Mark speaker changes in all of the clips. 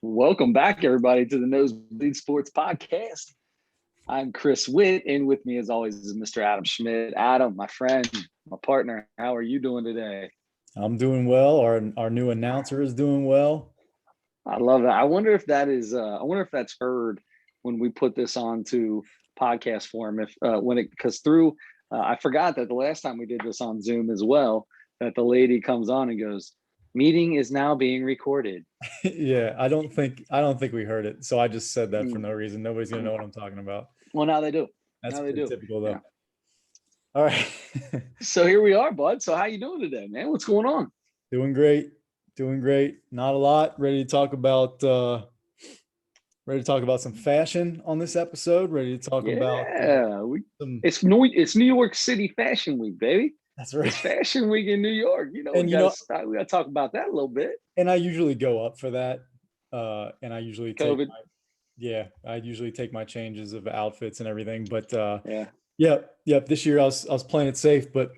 Speaker 1: Welcome back, everybody, to the Nosebleed Sports Podcast. I'm Chris Witt, and with me, as always, is Mr. Adam Schmidt. Adam, my friend, my partner, how are you doing today?
Speaker 2: I'm doing well. Our new announcer is doing well.
Speaker 1: I love that. I wonder if that is. I wonder if that's heard when we put this onto podcast form. If when it because through, I forgot that the last time we did this on Zoom as well, that the lady comes on and goes, "Meeting is now being recorded."
Speaker 2: Yeah, I don't think we heard it. So I just said that for no reason. Nobody's gonna know what I'm talking about.
Speaker 1: Well, now they do.
Speaker 2: That's
Speaker 1: now they
Speaker 2: pretty
Speaker 1: do.
Speaker 2: typical, though.
Speaker 1: Yeah.
Speaker 2: All right.
Speaker 1: So here we are, bud. So how you doing today, man? What's going on?
Speaker 2: Doing great. Not a lot. Ready to talk about some fashion on this episode. Ready to talk about
Speaker 1: it's New York City Fashion Week, baby.
Speaker 2: That's right.
Speaker 1: It's Fashion Week in New York. We got to talk about that a little bit.
Speaker 2: And I usually go up for that. And I usually
Speaker 1: COVID.
Speaker 2: I usually take my changes of outfits and everything. But
Speaker 1: Yep.
Speaker 2: This year I was playing it safe, but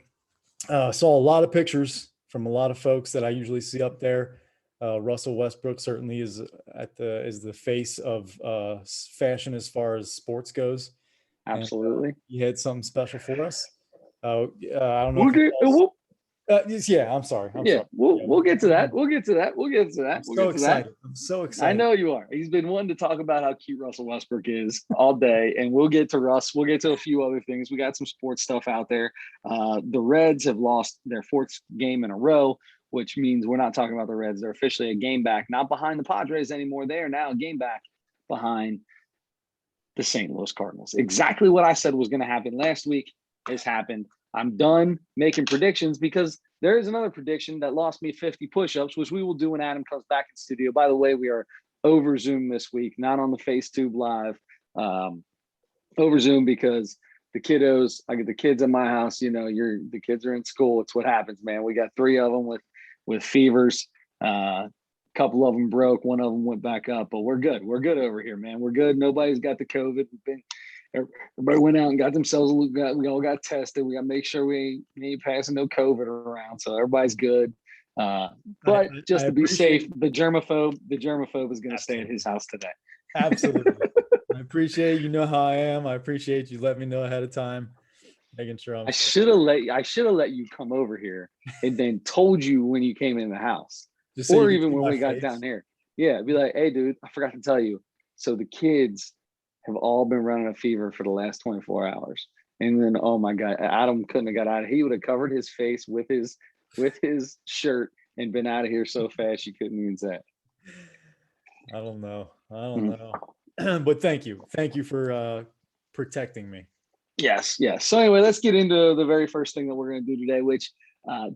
Speaker 2: saw a lot of pictures from a lot of folks that I usually see up there. Russell Westbrook certainly is the face of fashion as far as sports goes.
Speaker 1: Absolutely.
Speaker 2: And, he had something special for us. I don't know. I'm sorry.
Speaker 1: We'll get to that.
Speaker 2: I'm so excited.
Speaker 1: I know you are. He's been wanting to talk about how cute Russell Westbrook is all day, and we'll get to Russ. We'll get to a few other things. We got some sports stuff out there. The Reds have lost their fourth game in a row, which means we're not talking about the Reds. They're officially a game back, not behind the Padres anymore. They are now a game back behind the St. Louis Cardinals. Exactly what I said was going to happen last week has happened. I'm done making predictions because there is another prediction that lost me 50 push-ups, which we will do when Adam comes back in studio. By the way, we are over Zoom this week, not on the FaceTube Live, over Zoom because the kiddos, I get the kids in my house, the kids are in school. It's what happens, man. We got 3 of them with fevers. A couple of them broke. One of them went back up, but we're good. We're good over here, man. We're good. Nobody's got the COVID. Everybody went out and got themselves. We all got tested. We got to make sure we ain't passing no COVID around. So everybody's good. But just to be safe, the germaphobe is going to stay at his house today.
Speaker 2: Absolutely. I appreciate you know how I am. I appreciate you letting me know ahead of time, making sure I'm.
Speaker 1: I should have let you come over here and then told you when you came in the house, or even when we got down here. Yeah, be like, hey, dude, I forgot to tell you. So the kids have all been running a fever for the last 24 hours. And then, oh my God, Adam couldn't have got out. He would have covered his face with his shirt and been out of here so fast you couldn't even say it.
Speaker 2: I don't know. But thank you for protecting me.
Speaker 1: Yes. So anyway, let's get into the very first thing that we're going to do today, which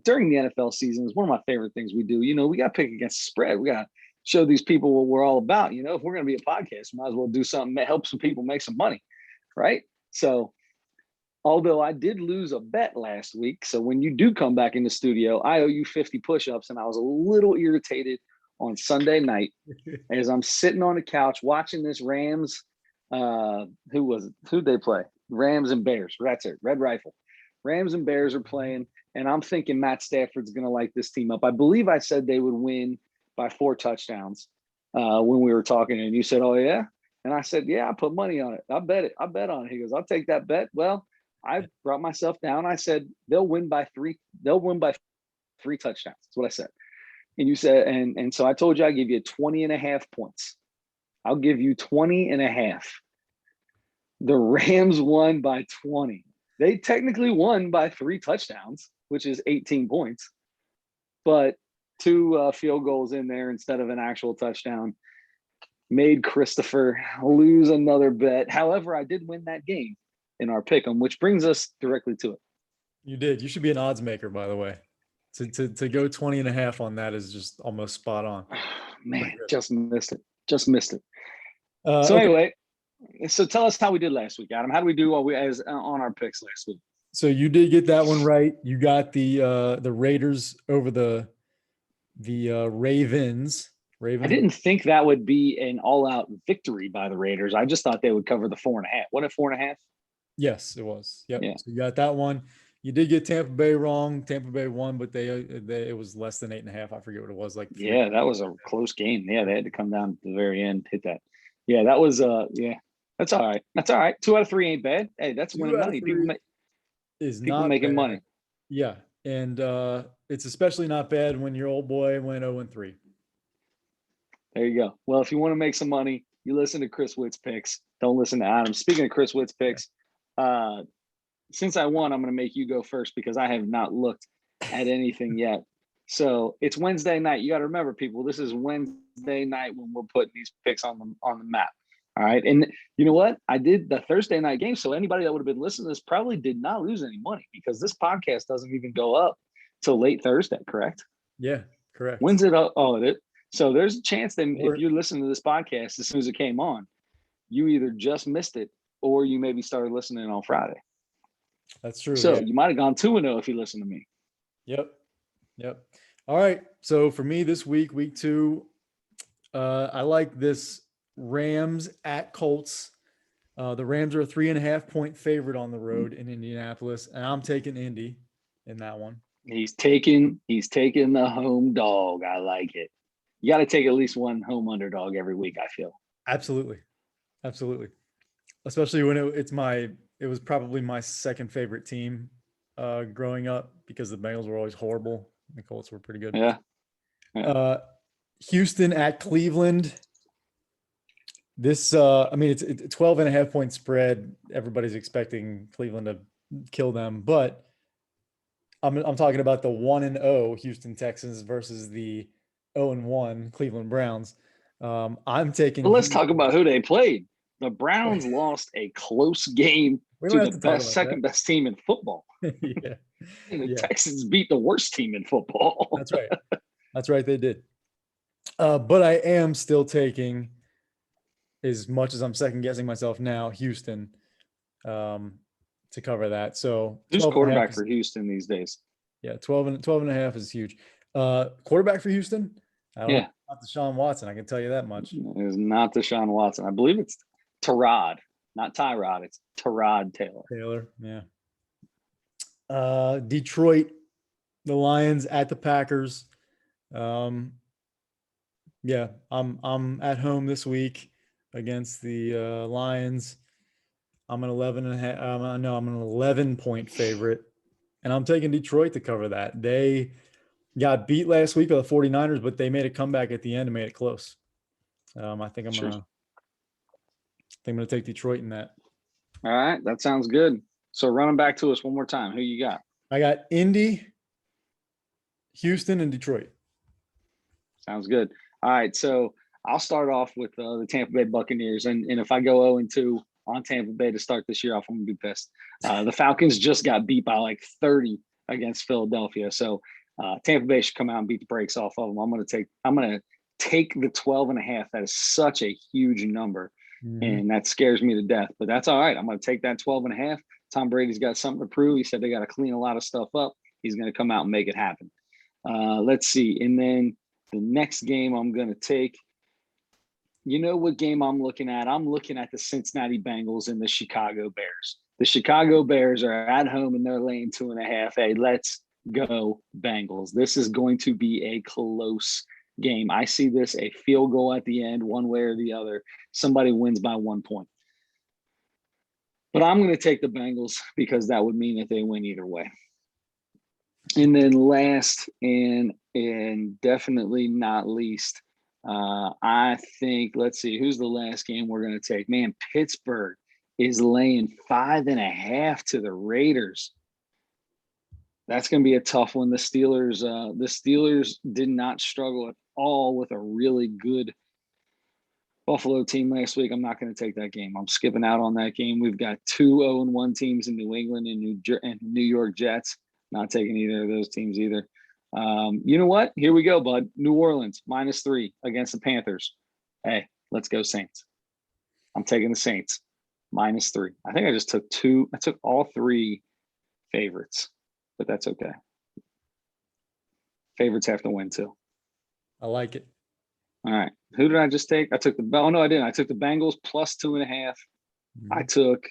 Speaker 1: during the NFL season is one of my favorite things we do. We got to pick against the spread. We got to show these people what we're all about. If we're going to be a podcast, we might as well do something that helps some people make some money, right? So although I did lose a bet last week, so when you do come back in the studio, I owe you 50 push-ups, and I was a little irritated on Sunday night as I'm sitting on the couch watching this Rams. Who'd they play? Rams and Bears. That's it. Red Rifle. Rams and Bears are playing, and I'm thinking Matt Stafford's going to light this team up. I believe I said they would win by 4 touchdowns when we were talking, and you said, oh yeah? And I said, yeah, I put money on it. I bet on it. He goes, I'll take that bet. Well, I brought myself down. I said, they'll win by 3 touchdowns. That's what I said. And you said, and so I told you I'd give you 20.5 points. I'll give you 20.5. The Rams won by 20. They technically won by 3 touchdowns, which is 18 points, but 2 field goals in there instead of an actual touchdown made Christopher lose another bet. However, I did win that game in our pick'em, which brings us directly to it.
Speaker 2: You did. You should be an odds maker, by the way. To go 20.5 on that is just almost spot on.
Speaker 1: Man, just missed it. Anyway, so tell us how we did last week, Adam. How did we do on our picks last week?
Speaker 2: So you did get that one right. You got the Raiders over the Ravens.
Speaker 1: I didn't think that would be an all-out victory by the Raiders. I just thought they would cover the 4.5. Wasn't it 4.5?
Speaker 2: Yes, it was. Yep.
Speaker 1: Yeah.
Speaker 2: So you got that one. You did get Tampa Bay wrong. Tampa Bay won, but they it was less than 8.5. I forget what it was, like 3.
Speaker 1: Yeah, that was a close game. Yeah, they had to come down at the very end, hit that. Yeah, that was yeah. That's all right. That's all right. 2 out of 3 ain't bad. Hey, that's
Speaker 2: Two
Speaker 1: winning
Speaker 2: out of
Speaker 1: money.
Speaker 2: three is
Speaker 1: People
Speaker 2: not
Speaker 1: making
Speaker 2: bad.
Speaker 1: money.
Speaker 2: Yeah, and it's especially not bad when your old boy went 0-3.
Speaker 1: There you go. Well, if you want to make some money, you listen to Chris Witt's picks. Don't listen to Adam. Speaking of Chris Witt's picks, since I won, I'm going to make you go first because I have not looked at anything yet. So it's Wednesday night. You got to remember, people, this is Wednesday night when we're putting these picks on the map. All right. And you know what? I did the Thursday night game. So anybody that would have been listening to this probably did not lose any money because this podcast doesn't even go up till late Thursday, correct?
Speaker 2: Yeah, correct.
Speaker 1: When's it up? Oh, it. So there's a chance that if you're listening to this podcast as soon as it came on, you either just missed it or you maybe started listening on Friday.
Speaker 2: That's true.
Speaker 1: So
Speaker 2: yeah.
Speaker 1: you might have gone 2-0 if you listened to me.
Speaker 2: Yep. All right. So for me this week 2, I like this Rams at Colts. The Rams are a 3.5-point favorite on the road in Indianapolis, and I'm taking Indy in that one.
Speaker 1: He's taking the home dog. I like it. You got to take at least one home underdog every week, I feel.
Speaker 2: Absolutely. Especially when it was probably my second favorite team growing up because the Bengals were always horrible. The Colts were pretty good.
Speaker 1: Yeah.
Speaker 2: Houston at Cleveland. This, it's a 12.5-point spread. Everybody's expecting Cleveland to kill them, but I'm talking about the 1-0 Houston Texans versus the 0-1 Cleveland Browns. I'm taking.
Speaker 1: But let's talk about who they played. The Browns lost a close game to the second best team in football.
Speaker 2: Yeah.
Speaker 1: And the Texans beat the worst team in football.
Speaker 2: That's right. They did. But I am still taking, as much as I'm second guessing myself now, Houston to cover that. So
Speaker 1: who's quarterback for Houston these days?
Speaker 2: Yeah, 12.5 is huge. Quarterback for Houston? Not Deshaun Watson, I can tell you that much.
Speaker 1: It is not Deshaun Watson. I believe it's Tyrod, not Tyrod. It's Tyrod Taylor.
Speaker 2: Yeah. Detroit, the Lions at the Packers. I'm at home this week against the Lions. I'm an 11-point favorite, and I'm taking Detroit to cover that. They got beat last week by the 49ers, but they made a comeback at the end and made it close. I think I'm going to take Detroit in that.
Speaker 1: All right, that sounds good. So running back to us one more time, who you got?
Speaker 2: I got Indy, Houston, and Detroit.
Speaker 1: Sounds good. All right, so I'll start off with the Tampa Bay Buccaneers, and if I go 0-2 on Tampa Bay to start this year off, I'm going to be pissed. The Falcons just got beat by like 30 against Philadelphia, so Tampa Bay should come out and beat the brakes off of them. I'm going to take the 12.5. That is such a huge number, and that scares me to death. But that's all right. I'm going to take that 12.5. Tom Brady's got something to prove. He said they got to clean a lot of stuff up. He's going to come out and make it happen. Let's see. And then the next game I'm going to take, you know what game I'm looking at? I'm looking at the Cincinnati Bengals and the Chicago Bears. The Chicago Bears are at home and they're laying 2.5. Hey, let's go Bengals. This is going to be a close game. I see this a field goal at the end, one way or the other. Somebody wins by 1 point. But I'm going to take the Bengals because that would mean that they win either way. And then last and definitely not least, I think, let's see, who's the last game we're going to take? Man, Pittsburgh is laying 5.5 to the Raiders. That's going to be a tough one. The Steelers did not struggle at all with a really good Buffalo team last week. I'm not going to take that game. I'm skipping out on that game. We've got 2 0-1 teams in New England and New York Jets. Not taking either of those teams either. You know what? Here we go, bud. New Orleans, -3 against the Panthers. Hey, let's go Saints. I'm taking the Saints, -3. I think I just took 2. I took all 3 favorites, but that's okay. Favorites have to win too.
Speaker 2: I like it.
Speaker 1: All right. Who did I just take? I took no, I didn't. I took the Bengals +2.5. I took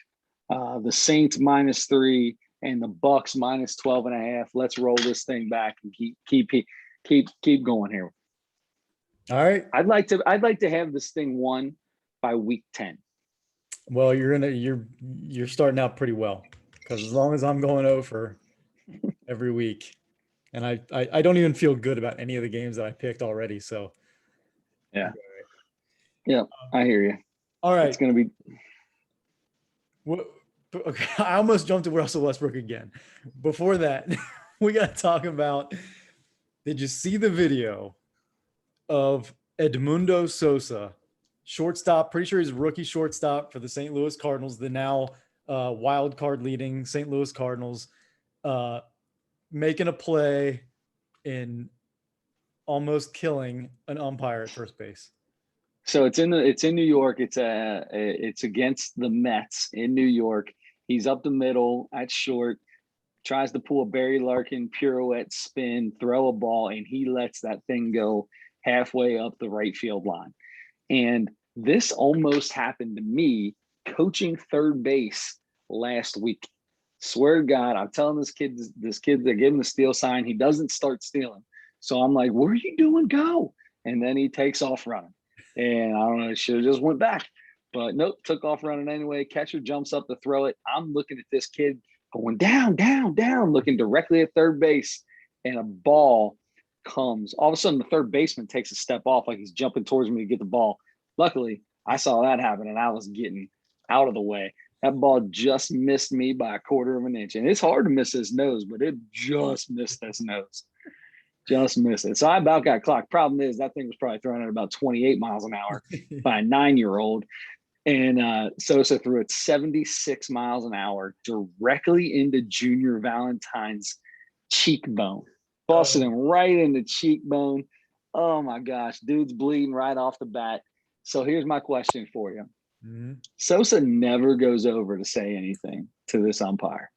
Speaker 1: the Saints -3, and the Bucks minus 12.5. Let's roll this thing back and keep going here.
Speaker 2: All right.
Speaker 1: I'd like to have this thing won by week 10.
Speaker 2: Well, you're starting out pretty well, because as long as I'm going over every week, and I don't even feel good about any of the games that I picked already. So
Speaker 1: yeah, yeah, I hear you.
Speaker 2: All right,
Speaker 1: it's gonna be.
Speaker 2: Okay, I almost jumped to Russell Westbrook again. Before that, we got to talk about. Did you see the video of Edmundo Sosa, shortstop? Pretty sure he's a rookie shortstop for the St. Louis Cardinals, the now wild card leading St. Louis Cardinals, making a play in almost killing an umpire at first base.
Speaker 1: So it's in New York. It's against the Mets in New York. He's up the middle at short, tries to pull a Barry Larkin pirouette spin, throw a ball, and he lets that thing go halfway up the right field line. And this almost happened to me coaching third base last week. Swear to God, I'm telling this kid, they give him the steal sign. He doesn't start stealing. So I'm like, what are you doing? Go. And then he takes off running. And I don't know, it should have just went back. But nope, took off running anyway. Catcher jumps up to throw it. I'm looking at this kid going down, down, down, looking directly at third base. And a ball comes. All of a sudden, the third baseman takes a step off like he's jumping towards me to get the ball. Luckily, I saw that happen, and I was getting out of the way. That ball just missed me by a quarter of an inch. And it's hard to miss his nose, but it just missed his nose. Just missed it. So I about got clocked. Problem is, that thing was probably thrown at about 28 miles an hour by a 9-year-old. And Sosa threw it 76 miles an hour directly into Junior Valentine's cheekbone. Busted him right in the cheekbone. Oh, my gosh. Dude's bleeding right off the bat. So here's my question for you. Mm-hmm. Sosa never goes over to say anything to this umpire.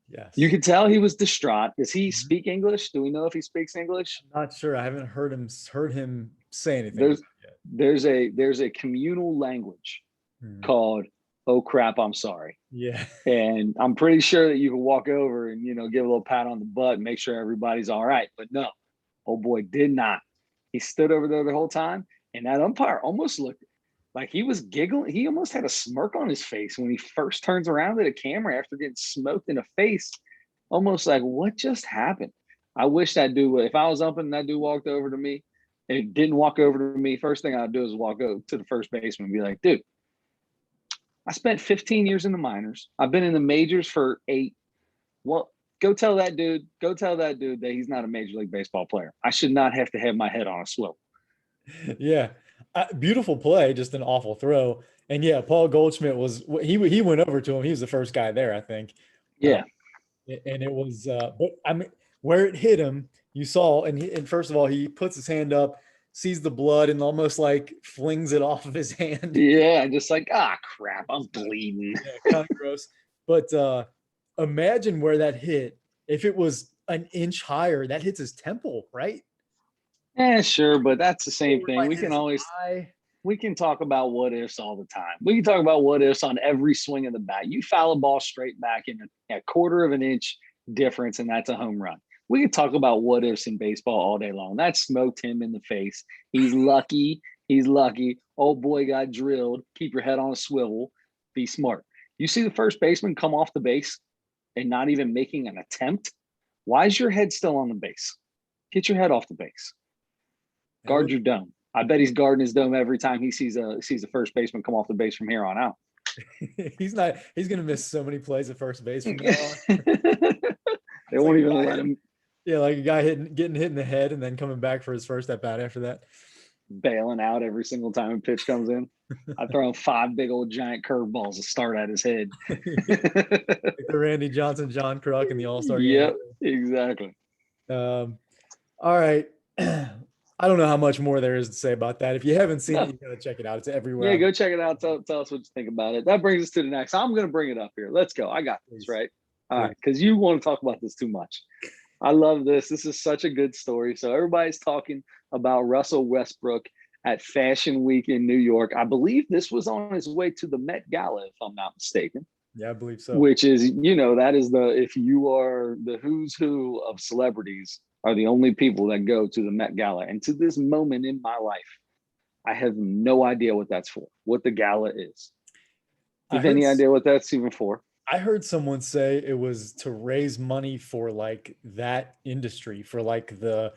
Speaker 2: Yes.
Speaker 1: You could tell he was distraught. Does he speak English? Do we know if he speaks English?
Speaker 2: I'm not sure. I haven't heard him say anything.
Speaker 1: There's a communal language called "Oh crap, I'm sorry."
Speaker 2: Yeah.
Speaker 1: And I'm pretty sure that you can walk over and give a little pat on the butt and make sure everybody's all right. But no, oh boy, did not. He stood over there the whole time, and that umpire almost looked like he was giggling. He almost had a smirk on his face when he first turns around to the camera after getting smoked in the face. Almost like, what just happened? I wish that dude, if I was umping and that dude walked over to me and it didn't walk over to me, first thing I'd do is walk over to the first baseman and be like, dude, I spent 15 years in the minors. I've been in the majors for 8. Well, go tell that dude that he's not a Major League Baseball player. I should not have to have my head on a swivel.
Speaker 2: Yeah. Beautiful play, just an awful throw. And yeah, Paul Goldschmidt he went over to him. He was the first guy there, I think.
Speaker 1: Yeah.
Speaker 2: And it was, but I mean, where it hit him, you saw, and first of all, he puts his hand up, sees the blood, and almost like flings it off of his hand.
Speaker 1: Yeah, just like, crap, I'm bleeding.
Speaker 2: Yeah, kind of gross. But imagine where that hit. If it was an inch higher, that hits his temple, right?
Speaker 1: Yeah, sure, but that's the same thing. We can talk about what ifs all the time. We can talk about what ifs on every swing of the bat. You foul a ball straight back in a quarter of an inch difference, and that's a home run. We can talk about what ifs in baseball all day long. That smoked him in the face. He's lucky. He's lucky. Old boy got drilled. Keep your head on a swivel. Be smart. You see the first baseman come off the base and not even making an attempt? Why is your head still on the base? Get your head off the base. Guard your dome. I bet he's guarding his dome every time he sees a first baseman come off the base from here on out.
Speaker 2: He's going to miss so many plays at first base from now on.
Speaker 1: They won't even let him.
Speaker 2: Yeah, like a guy getting hit in the head and then coming back for his first at bat after that.
Speaker 1: Bailing out every single time a pitch comes in. I throw him 5 big old giant curveballs to start at his head.
Speaker 2: Like the Randy Johnson, John Kruk in the All-Star game.
Speaker 1: Yep, exactly.
Speaker 2: All right. I don't know how much more there is to say about that. If you haven't seen it, you got to check it out. It's everywhere.
Speaker 1: Yeah, go check it out. Tell us what you think about it. That brings us to the next. I'm going to bring it up here. Let's go. I got this, right? All right, because you want to talk about this too much. I love this. This is such a good story. So everybody's talking about Russell Westbrook at Fashion Week in New York. I believe this was on his way to the Met Gala, if I'm not mistaken.
Speaker 2: Yeah, I believe so.
Speaker 1: which is, that is if you are the who's who of celebrities are the only people that go to the Met Gala. And to this moment in my life, I have no idea what that's for, what the gala is. Do
Speaker 2: I
Speaker 1: you have
Speaker 2: heard
Speaker 1: any idea what that's even for?
Speaker 2: I heard someone say it was to raise money for like that industry, for like the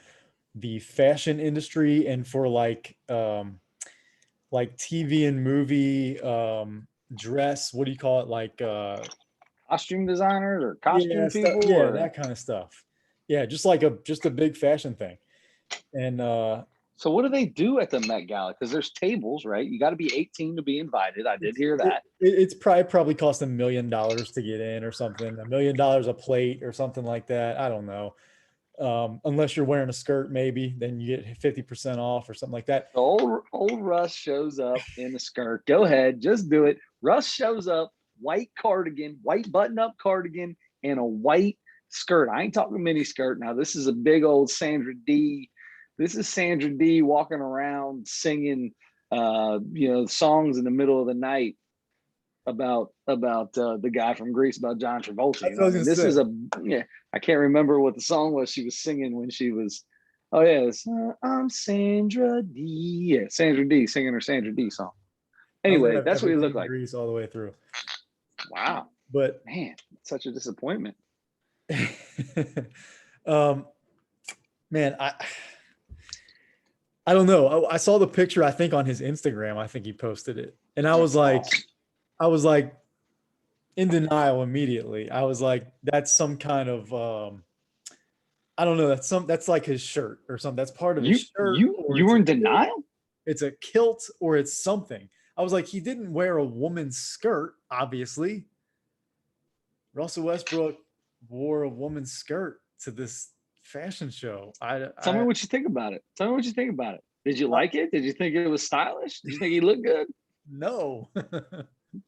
Speaker 2: fashion industry, and for like TV and movie dress, what do you call it? Like
Speaker 1: Costume designers or
Speaker 2: yeah,
Speaker 1: costume
Speaker 2: stuff,
Speaker 1: people
Speaker 2: yeah,
Speaker 1: or
Speaker 2: that kind of stuff. Yeah, just a big fashion thing. And
Speaker 1: so what do they do at the Met Gala? Because there's tables, right? You got to be 18 to be invited. I did hear that.
Speaker 2: it's probably cost $1 million to get in or something, $1 million a plate or something like that. I don't know. Unless you're wearing a skirt, maybe then you get 50% off or something like that.
Speaker 1: So old Russ shows up in a skirt. Go ahead, just do it. Russ shows up, white cardigan, white button-up cardigan, and a white skirt. I ain't talking mini skirt now. This is a big old Sandra D. This is Sandra D walking around singing songs in the middle of the night about the guy from Greece, about John Travolta.
Speaker 2: That's what I was gonna
Speaker 1: This
Speaker 2: say.
Speaker 1: is I can't remember what the song was she was singing when she was. Oh yeah, I'm Sandra D. Yeah, Sandra D singing her Sandra D song.
Speaker 2: I was
Speaker 1: Anyway,
Speaker 2: gonna have
Speaker 1: that's what he looked
Speaker 2: everything
Speaker 1: like.
Speaker 2: grease all the way through.
Speaker 1: Wow,
Speaker 2: But
Speaker 1: man, such a disappointment.
Speaker 2: um, man, I don't know. I saw the picture, I think on his Instagram. I think he posted it, and
Speaker 1: That's awesome.
Speaker 2: I was like in denial immediately. I was like, that's some kind of I don't know. That's like his shirt or something. That's part of his
Speaker 1: You
Speaker 2: shirt,
Speaker 1: you
Speaker 2: or
Speaker 1: you
Speaker 2: it's
Speaker 1: were
Speaker 2: a
Speaker 1: in
Speaker 2: kilt.
Speaker 1: denial.
Speaker 2: It's a kilt, or it's something. I was like, he didn't wear a woman's skirt, obviously. Russell Westbrook wore a woman's skirt to this fashion show.
Speaker 1: Tell me what you think about it. Tell me what you think about it. Did you
Speaker 2: I
Speaker 1: like it? Did you think it was stylish? Did you think he looked good?
Speaker 2: no.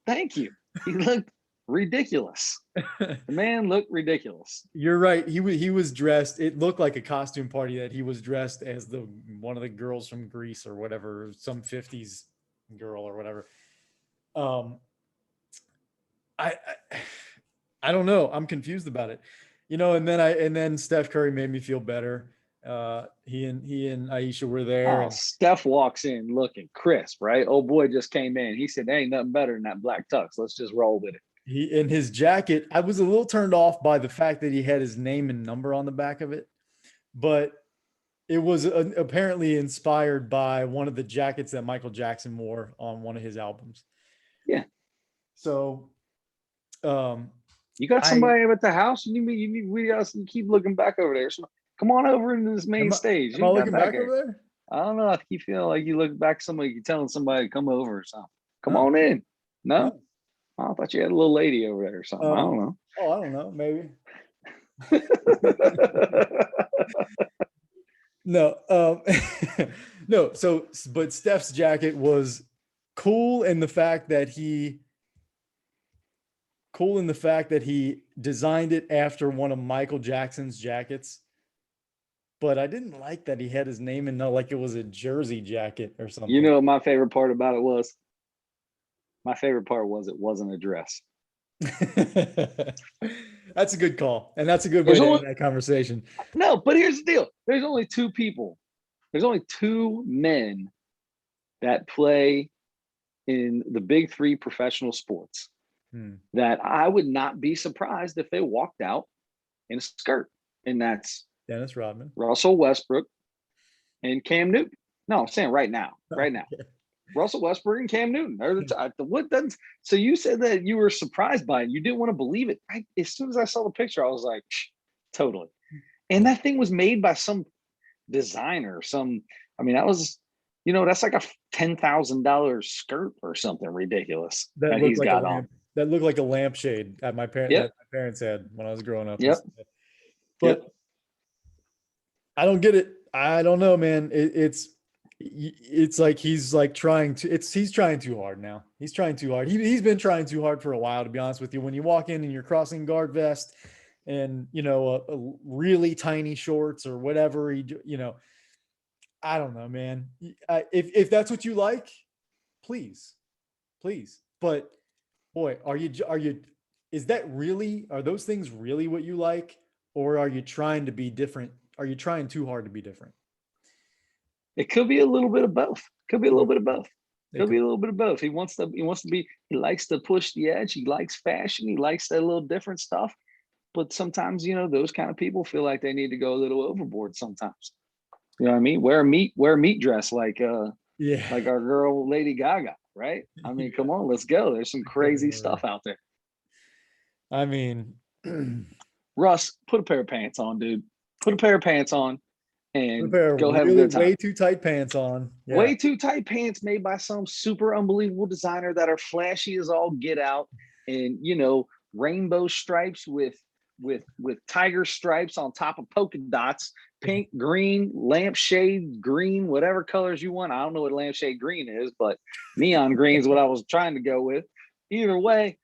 Speaker 1: Thank you. He looked ridiculous. The man looked ridiculous.
Speaker 2: You're right. He was dressed. It looked like a costume party that he was dressed as the one of the girls from Greece or whatever, some 50s girl or whatever. Um, I I don't know. I'm confused about it. And then Steph Curry made me feel better. He and Aisha were there,
Speaker 1: Oh,
Speaker 2: and
Speaker 1: Steph walks in looking crisp, right? Old boy just came in. He said, there ain't nothing better than that black tux. Let's just roll with it.
Speaker 2: he in his jacket. I was a little turned off by the fact that he had his name and number on the back of it, but it was apparently inspired by one of the jackets that Michael Jackson wore on one of his albums.
Speaker 1: Yeah.
Speaker 2: So, um,
Speaker 1: You got
Speaker 2: I
Speaker 1: somebody at the house? You keep looking back over there. So come on over into this main stage.
Speaker 2: am I
Speaker 1: You got
Speaker 2: looking
Speaker 1: back
Speaker 2: back
Speaker 1: here.
Speaker 2: over there?
Speaker 1: I don't know. I keep feeling like you look back somebody, you telling somebody to come over or something. Come
Speaker 2: Oh,
Speaker 1: on in. No?
Speaker 2: no.
Speaker 1: I thought you had a little lady over there or something. I don't know.
Speaker 2: Oh, I don't know. Maybe. No, no. So, but Steph's jacket was cool in the fact that he designed it after one of Michael Jackson's jackets. But I didn't like that he had his name in, like it was a jersey jacket or
Speaker 1: You
Speaker 2: something.
Speaker 1: know what my favorite part about it was? My favorite part was it wasn't a dress.
Speaker 2: That's a good call, and that's a good way
Speaker 1: There's
Speaker 2: to
Speaker 1: only
Speaker 2: end that conversation.
Speaker 1: no, but here's the deal. There's only two people. There's only two men that play in the big three professional sports that I would not be surprised if they walked out in a skirt. And that's
Speaker 2: Dennis Rodman.
Speaker 1: Russell Westbrook and Cam Newton. No, I'm saying right now. Right now. Russell Westbrook and Cam Newton. What doesn't so you said that you were surprised by it. You didn't want to believe it. As soon as I saw the picture, I was like, totally. And that thing was made by some designer. That was, that's like a $10,000 skirt or something ridiculous that he's got on.
Speaker 2: That looked like a lampshade that my
Speaker 1: Yep.
Speaker 2: parents had when I was growing up.
Speaker 1: Yep.
Speaker 2: But I don't get it. I don't know, man. It's like he's trying too hard now. He's trying too hard. He's been trying too hard for a while, to be honest with you. When you walk in and you're crossing guard vest and, a really tiny shorts or whatever, I don't know, man. If that's what you like, please. But boy, are you are those things really what you like? Or are you trying to be different? Are you trying too hard to be different?
Speaker 1: It could be a little bit of both. Could be a little bit of both.
Speaker 2: It
Speaker 1: Could
Speaker 2: could.
Speaker 1: be a little bit of both. He likes to push the edge. He likes fashion. He likes that little different stuff. But sometimes, those kind of people feel like they need to go a little overboard sometimes. You know what I mean? Wear a meat dress
Speaker 2: Yeah.
Speaker 1: like our girl Lady Gaga, right? I mean, come on, let's go. There's some crazy stuff out there.
Speaker 2: I mean,
Speaker 1: Russ, put a pair of pants on, dude. Put a pair of pants on
Speaker 2: a
Speaker 1: and
Speaker 2: pair of
Speaker 1: go have a
Speaker 2: really
Speaker 1: good time.
Speaker 2: way too tight pants on. Yeah.
Speaker 1: Way too tight pants made by some super unbelievable designer that are flashy as all get out, and rainbow stripes with tiger stripes on top of polka dots, pink, green, lampshade green, whatever colors you want. I don't know what lampshade green is, but neon green is what I was trying to go with. Either way,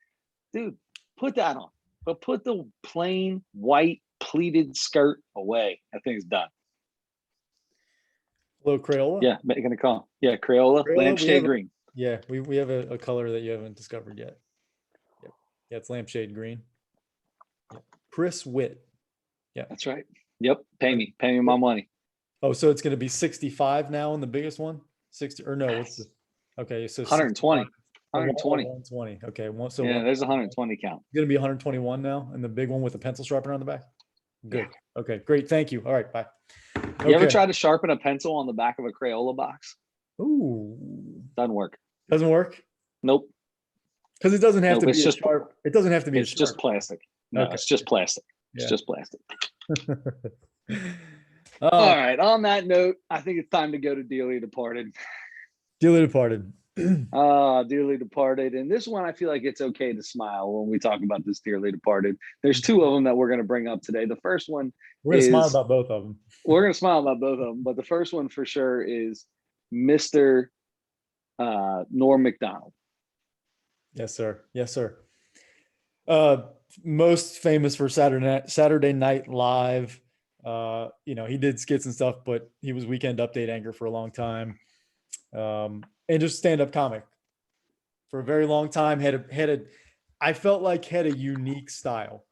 Speaker 1: dude, put that on, but put the plain white pleated skirt away. I think it's done.
Speaker 2: Little Crayola.
Speaker 1: Yeah, making a call. Yeah, Crayola, lampshade green.
Speaker 2: Yeah, we have a color that you haven't discovered yet. Yep. Yeah, it's lampshade green. Yep. Chris Witt. Yeah,
Speaker 1: that's right. Yep. Pay me my money.
Speaker 2: Oh, so it's going to be 65 now in the biggest one? 60 or no? What's the? Okay, so
Speaker 1: 120. 120.
Speaker 2: 120. Okay,
Speaker 1: there's a 120 count.
Speaker 2: It's going to be 121 now, and the big one with the pencil sharpener on the back. Good. Yeah. Okay, great. Thank you. All right, bye. Okay.
Speaker 1: You ever try to sharpen a pencil on the back of a Crayola box?
Speaker 2: Ooh,
Speaker 1: doesn't work.
Speaker 2: Doesn't work.
Speaker 1: Nope.
Speaker 2: Because it doesn't have to be sharp. It doesn't have to be.
Speaker 1: It's just plastic. No, okay. It's just plastic. It's just plastic. All right. On that note, I think it's time to go to Dearly Departed.
Speaker 2: Dearly Departed.
Speaker 1: Dearly Departed. And this one, I feel like it's okay to smile when we talk about this Dearly Departed. There's two of them that we're going to bring up today. The first one,
Speaker 2: we're going to smile about both of them.
Speaker 1: We're going to smile about both of them. But the first one for sure is Mr. Norm Macdonald.
Speaker 2: Yes, sir. Yes, sir. Most famous for Saturday Night Live. He did skits and stuff, but he was Weekend Update anchor for a long time. And just stand-up comic for a very long time. I felt like had a unique style.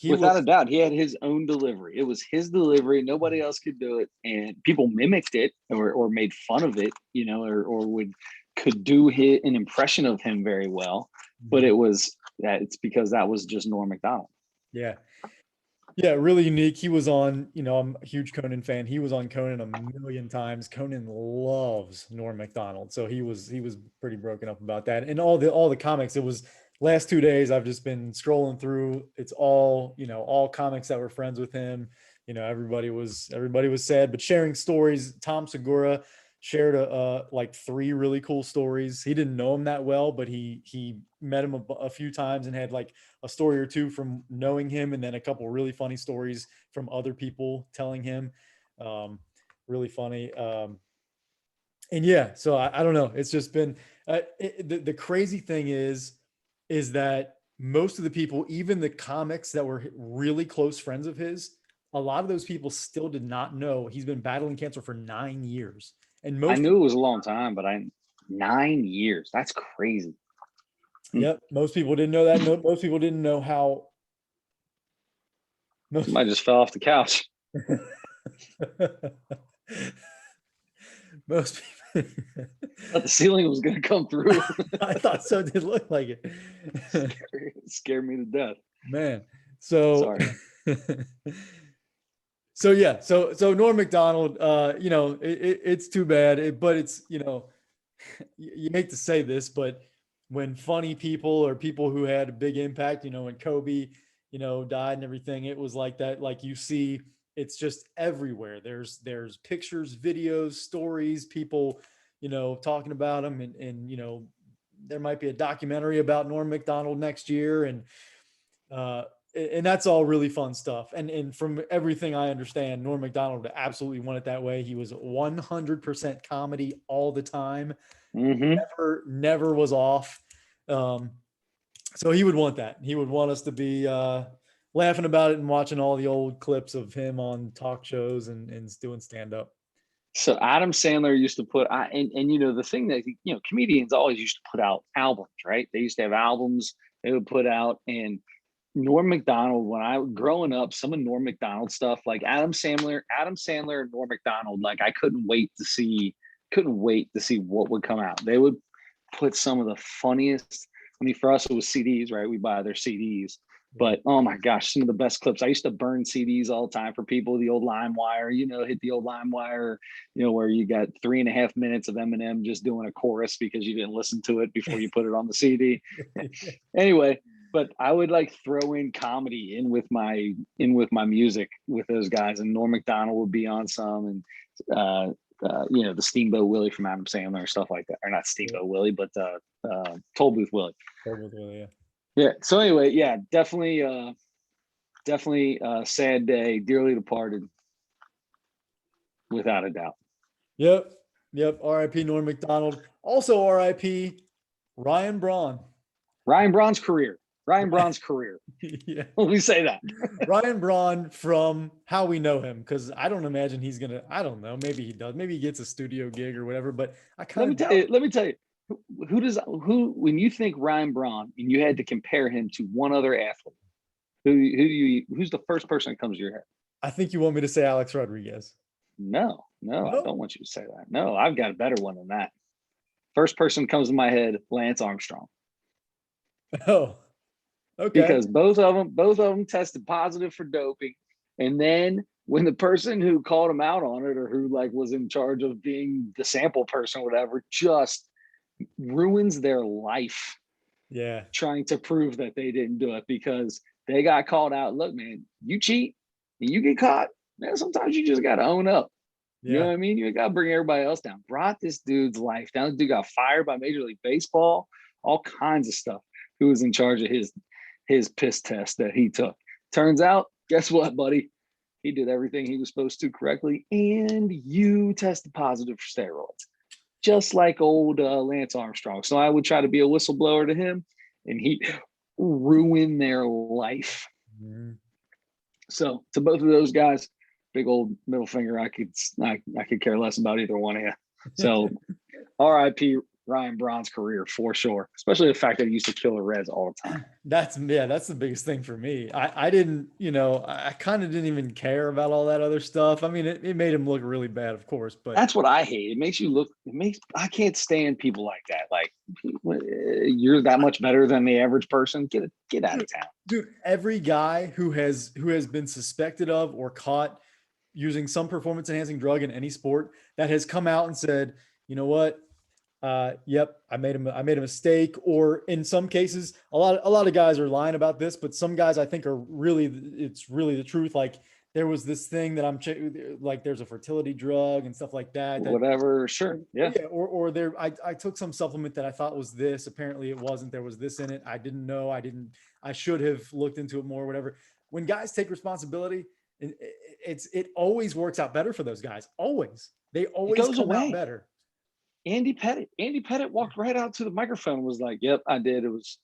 Speaker 1: Without a doubt, he had his own delivery. It was his delivery. Nobody else could do it, and people mimicked it or made fun of it, or could do an impression of him very well. But it's because that was just Norm Macdonald.
Speaker 2: Yeah. Yeah, really unique. He was on, I'm a huge Conan fan. He was on Conan a million times. Conan loves Norm Macdonald. So he was pretty broken up about that. And all the comics, it was last 2 days, I've just been scrolling through. It's all, all comics that were friends with him. Everybody was sad, but sharing stories. Tom Segura shared like 3 really cool stories. He didn't know him that well, but he met him a few times and had like a story or 2 from knowing him, and then a couple really funny stories from other people telling him. Really funny. And yeah, so I don't know. It's just been the crazy thing is that most of the people, even the comics that were really close friends of his, a lot of those people still did not know he's been battling cancer for 9 years. And
Speaker 1: I knew it was a long time, but 9 years. That's crazy.
Speaker 2: Yep. Most people didn't know that. Most people didn't know how.
Speaker 1: Somebody just fell off the couch.
Speaker 2: Most people.
Speaker 1: I thought the ceiling was going to come through.
Speaker 2: I thought so. It did look like it.
Speaker 1: It scared me to death.
Speaker 2: Man. So.
Speaker 1: Sorry.
Speaker 2: So yeah, so Norm Macdonald, it's too bad, but it's, you hate to say this, but when funny people or people who had a big impact, when Kobe, died and everything, it was like that. Like you see, it's just everywhere. There's pictures, videos, stories, people, talking about him, and there might be a documentary about Norm Macdonald next year, and that's all really fun stuff. And from everything I understand, Norm Macdonald absolutely won it that way. He was 100% comedy all the time.
Speaker 1: Mm-hmm.
Speaker 2: Never was off. So he would want that. He would want us to be laughing about it and watching all the old clips of him on talk shows and doing stand-up.
Speaker 1: So Adam Sandler used to put, the thing that, comedians always used to put out albums, right? They used to have albums they would put out, and Norm Macdonald, when I was growing up, some of Norm Macdonald stuff, like Adam Sandler and Norm Macdonald, like I couldn't wait to see what would come out. They would put some of the funniest. I mean, for us, it was CDs, right? We buy their CDs. But oh my gosh, some of the best clips. I used to burn CDs all the time for people. The old LimeWire, hit the old LimeWire, where you got 3.5 minutes of Eminem just doing a chorus because you didn't listen to it before you put it on the CD. Anyway, but I would like throw in comedy in with my music with those guys, and Norm Macdonald would be on some, and the Steamboat Willie from Adam Sandler, stuff like that, or not Steamboat Willie, but Toll Booth Willie.
Speaker 2: Yeah.
Speaker 1: Yeah. So anyway, yeah, definitely sad day, dearly departed, without a doubt.
Speaker 2: Yep. R.I.P. Norm Macdonald. Also R.I.P. Ryan Braun.
Speaker 1: Ryan Braun's career.
Speaker 2: Yeah.
Speaker 1: Let me say that.
Speaker 2: Ryan Braun, from how we know him, because I don't imagine he's gonna. I don't know. Maybe he does. Maybe he gets a studio gig or whatever. But I kind of
Speaker 1: let me tell you. Who when you think Ryan Braun and you had to compare him to one other athlete, who's the first person that comes to your head?
Speaker 2: I think you want me to say Alex Rodriguez.
Speaker 1: No, I don't want you to say that. No, I've got a better one than that. First person comes to my head, Lance Armstrong.
Speaker 2: Oh, okay.
Speaker 1: Because both of them tested positive for doping, and then when the person who called him out on it, or who like was in charge of being the sample person or whatever, just ruins their life.
Speaker 2: Yeah.
Speaker 1: Trying to prove that they didn't do it because they got called out. Look, man, you cheat and you get caught, man, sometimes you just got to own up. Yeah. You know what I mean? You got to bring everybody else down. Brought this dude's life down. This dude got fired by Major League Baseball, all kinds of stuff. Who was in charge of his piss test that he took? Turns out, guess what, buddy? He did everything he was supposed to correctly, and you tested positive for steroids, just like old Lance Armstrong. So I would try to be a whistleblower to him, and he ruined their life. Mm-hmm. So to both of those guys, big old middle finger. I could care less about either one of you. So R.I.P. Ryan Braun's career for sure, especially the fact that he used to kill the Reds all the time.
Speaker 2: That's the biggest thing for me. I didn't, I kind of didn't even care about all that other stuff. I mean, it made him look really bad, of course, but
Speaker 1: that's what I hate. I can't stand people like that. Like, you're that much better than the average person. Get out of town.
Speaker 2: Dude, every guy who has been suspected of or caught using some performance enhancing drug in any sport that has come out and said, you know what? Yep, I made a mistake. Or in some cases, a lot of guys are lying about this, but some guys I think it's really the truth. Like, there was this thing that like there's a fertility drug and stuff like that.
Speaker 1: Whatever, sure, yeah.
Speaker 2: Or I took some supplement that I thought was this. Apparently, it wasn't. There was this in it. I didn't know. I should have looked into it more. Whatever. When guys take responsibility, it always works out better for those guys. Always, they always come out better.
Speaker 1: Andy Pettit walked right out to the microphone and was like, "Yep, I did. It was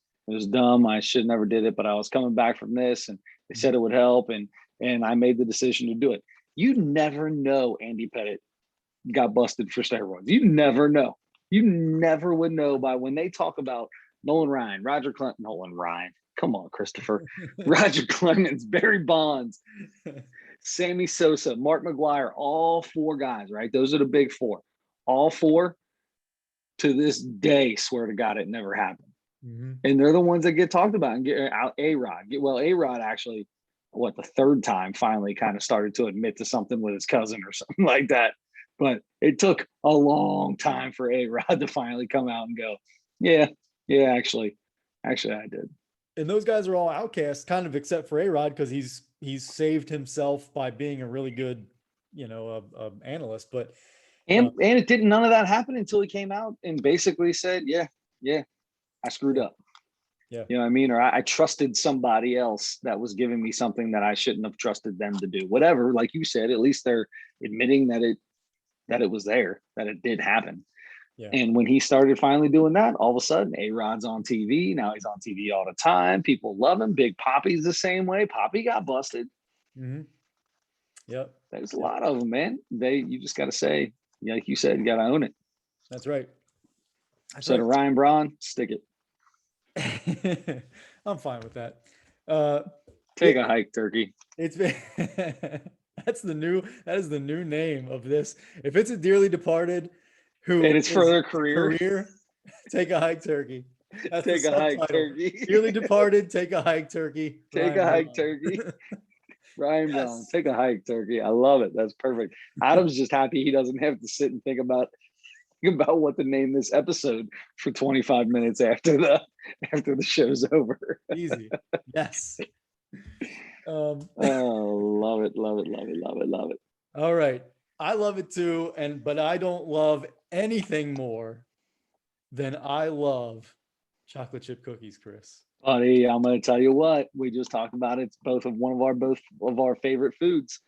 Speaker 1: dumb. I should never did it, but I was coming back from this, and they said it would help, and I made the decision to do it." You never know Andy Pettit got busted for steroids. You never know. You never would know by when they talk about Nolan Ryan, Nolan Ryan. Come on, Christopher. Roger Clemens, Barry Bonds, Sammy Sosa, Mark McGwire, all four guys, right? Those are the big four. All four, to this day, swear to God, it never happened. Mm-hmm. And they're the ones that get talked about and get out. A-Rod actually, the third time finally kind of started to admit to something with his cousin or something like that. But it took a long time for A-Rod to finally come out and go, yeah, actually I did.
Speaker 2: And those guys are all outcasts, kind of, except for A-Rod, because he's saved himself by being a really good, analyst. But
Speaker 1: and it didn't. None of that happened until he came out and basically said, "Yeah, I screwed up."
Speaker 2: Yeah,
Speaker 1: you know what I mean? Or I trusted somebody else that was giving me something that I shouldn't have trusted them to do. Whatever, like you said, at least they're admitting that it was there, that it did happen. Yeah. And when he started finally doing that, all of a sudden, A-Rod's on TV. Now he's on TV all the time. People love him. Big Poppy's the same way. Poppy got busted.
Speaker 2: Mm-hmm. Yep.
Speaker 1: There's a lot of them, man. You just got to say, like you said, you got to own it.
Speaker 2: That's right.
Speaker 1: To Ryan Braun, stick it.
Speaker 2: I'm fine with that. Uh,
Speaker 1: Take a hike, turkey.
Speaker 2: it's been that is the new name of this. If it's a dearly departed who
Speaker 1: And it's for
Speaker 2: is
Speaker 1: their career.
Speaker 2: take a hike, turkey. That's the
Speaker 1: Take a hike,
Speaker 2: subtitle.
Speaker 1: turkey.
Speaker 2: Dearly departed, take a hike, turkey.
Speaker 1: Take
Speaker 2: Ryan
Speaker 1: a hike,
Speaker 2: Braun.
Speaker 1: turkey. Ryan Brown,
Speaker 2: Yes.
Speaker 1: take a hike, turkey. I love it. That's perfect. Adam's just happy he doesn't have to sit and think about what to name this episode for 25 minutes after the show's over.
Speaker 2: Easy. Yes.
Speaker 1: Oh, love it, love it, love it, love it, love it.
Speaker 2: All right. I love it too, but I don't love anything more than I love chocolate chip cookies, Chris.
Speaker 1: Buddy, I'm going to tell you what, we just talked about it. It's both of our favorite foods.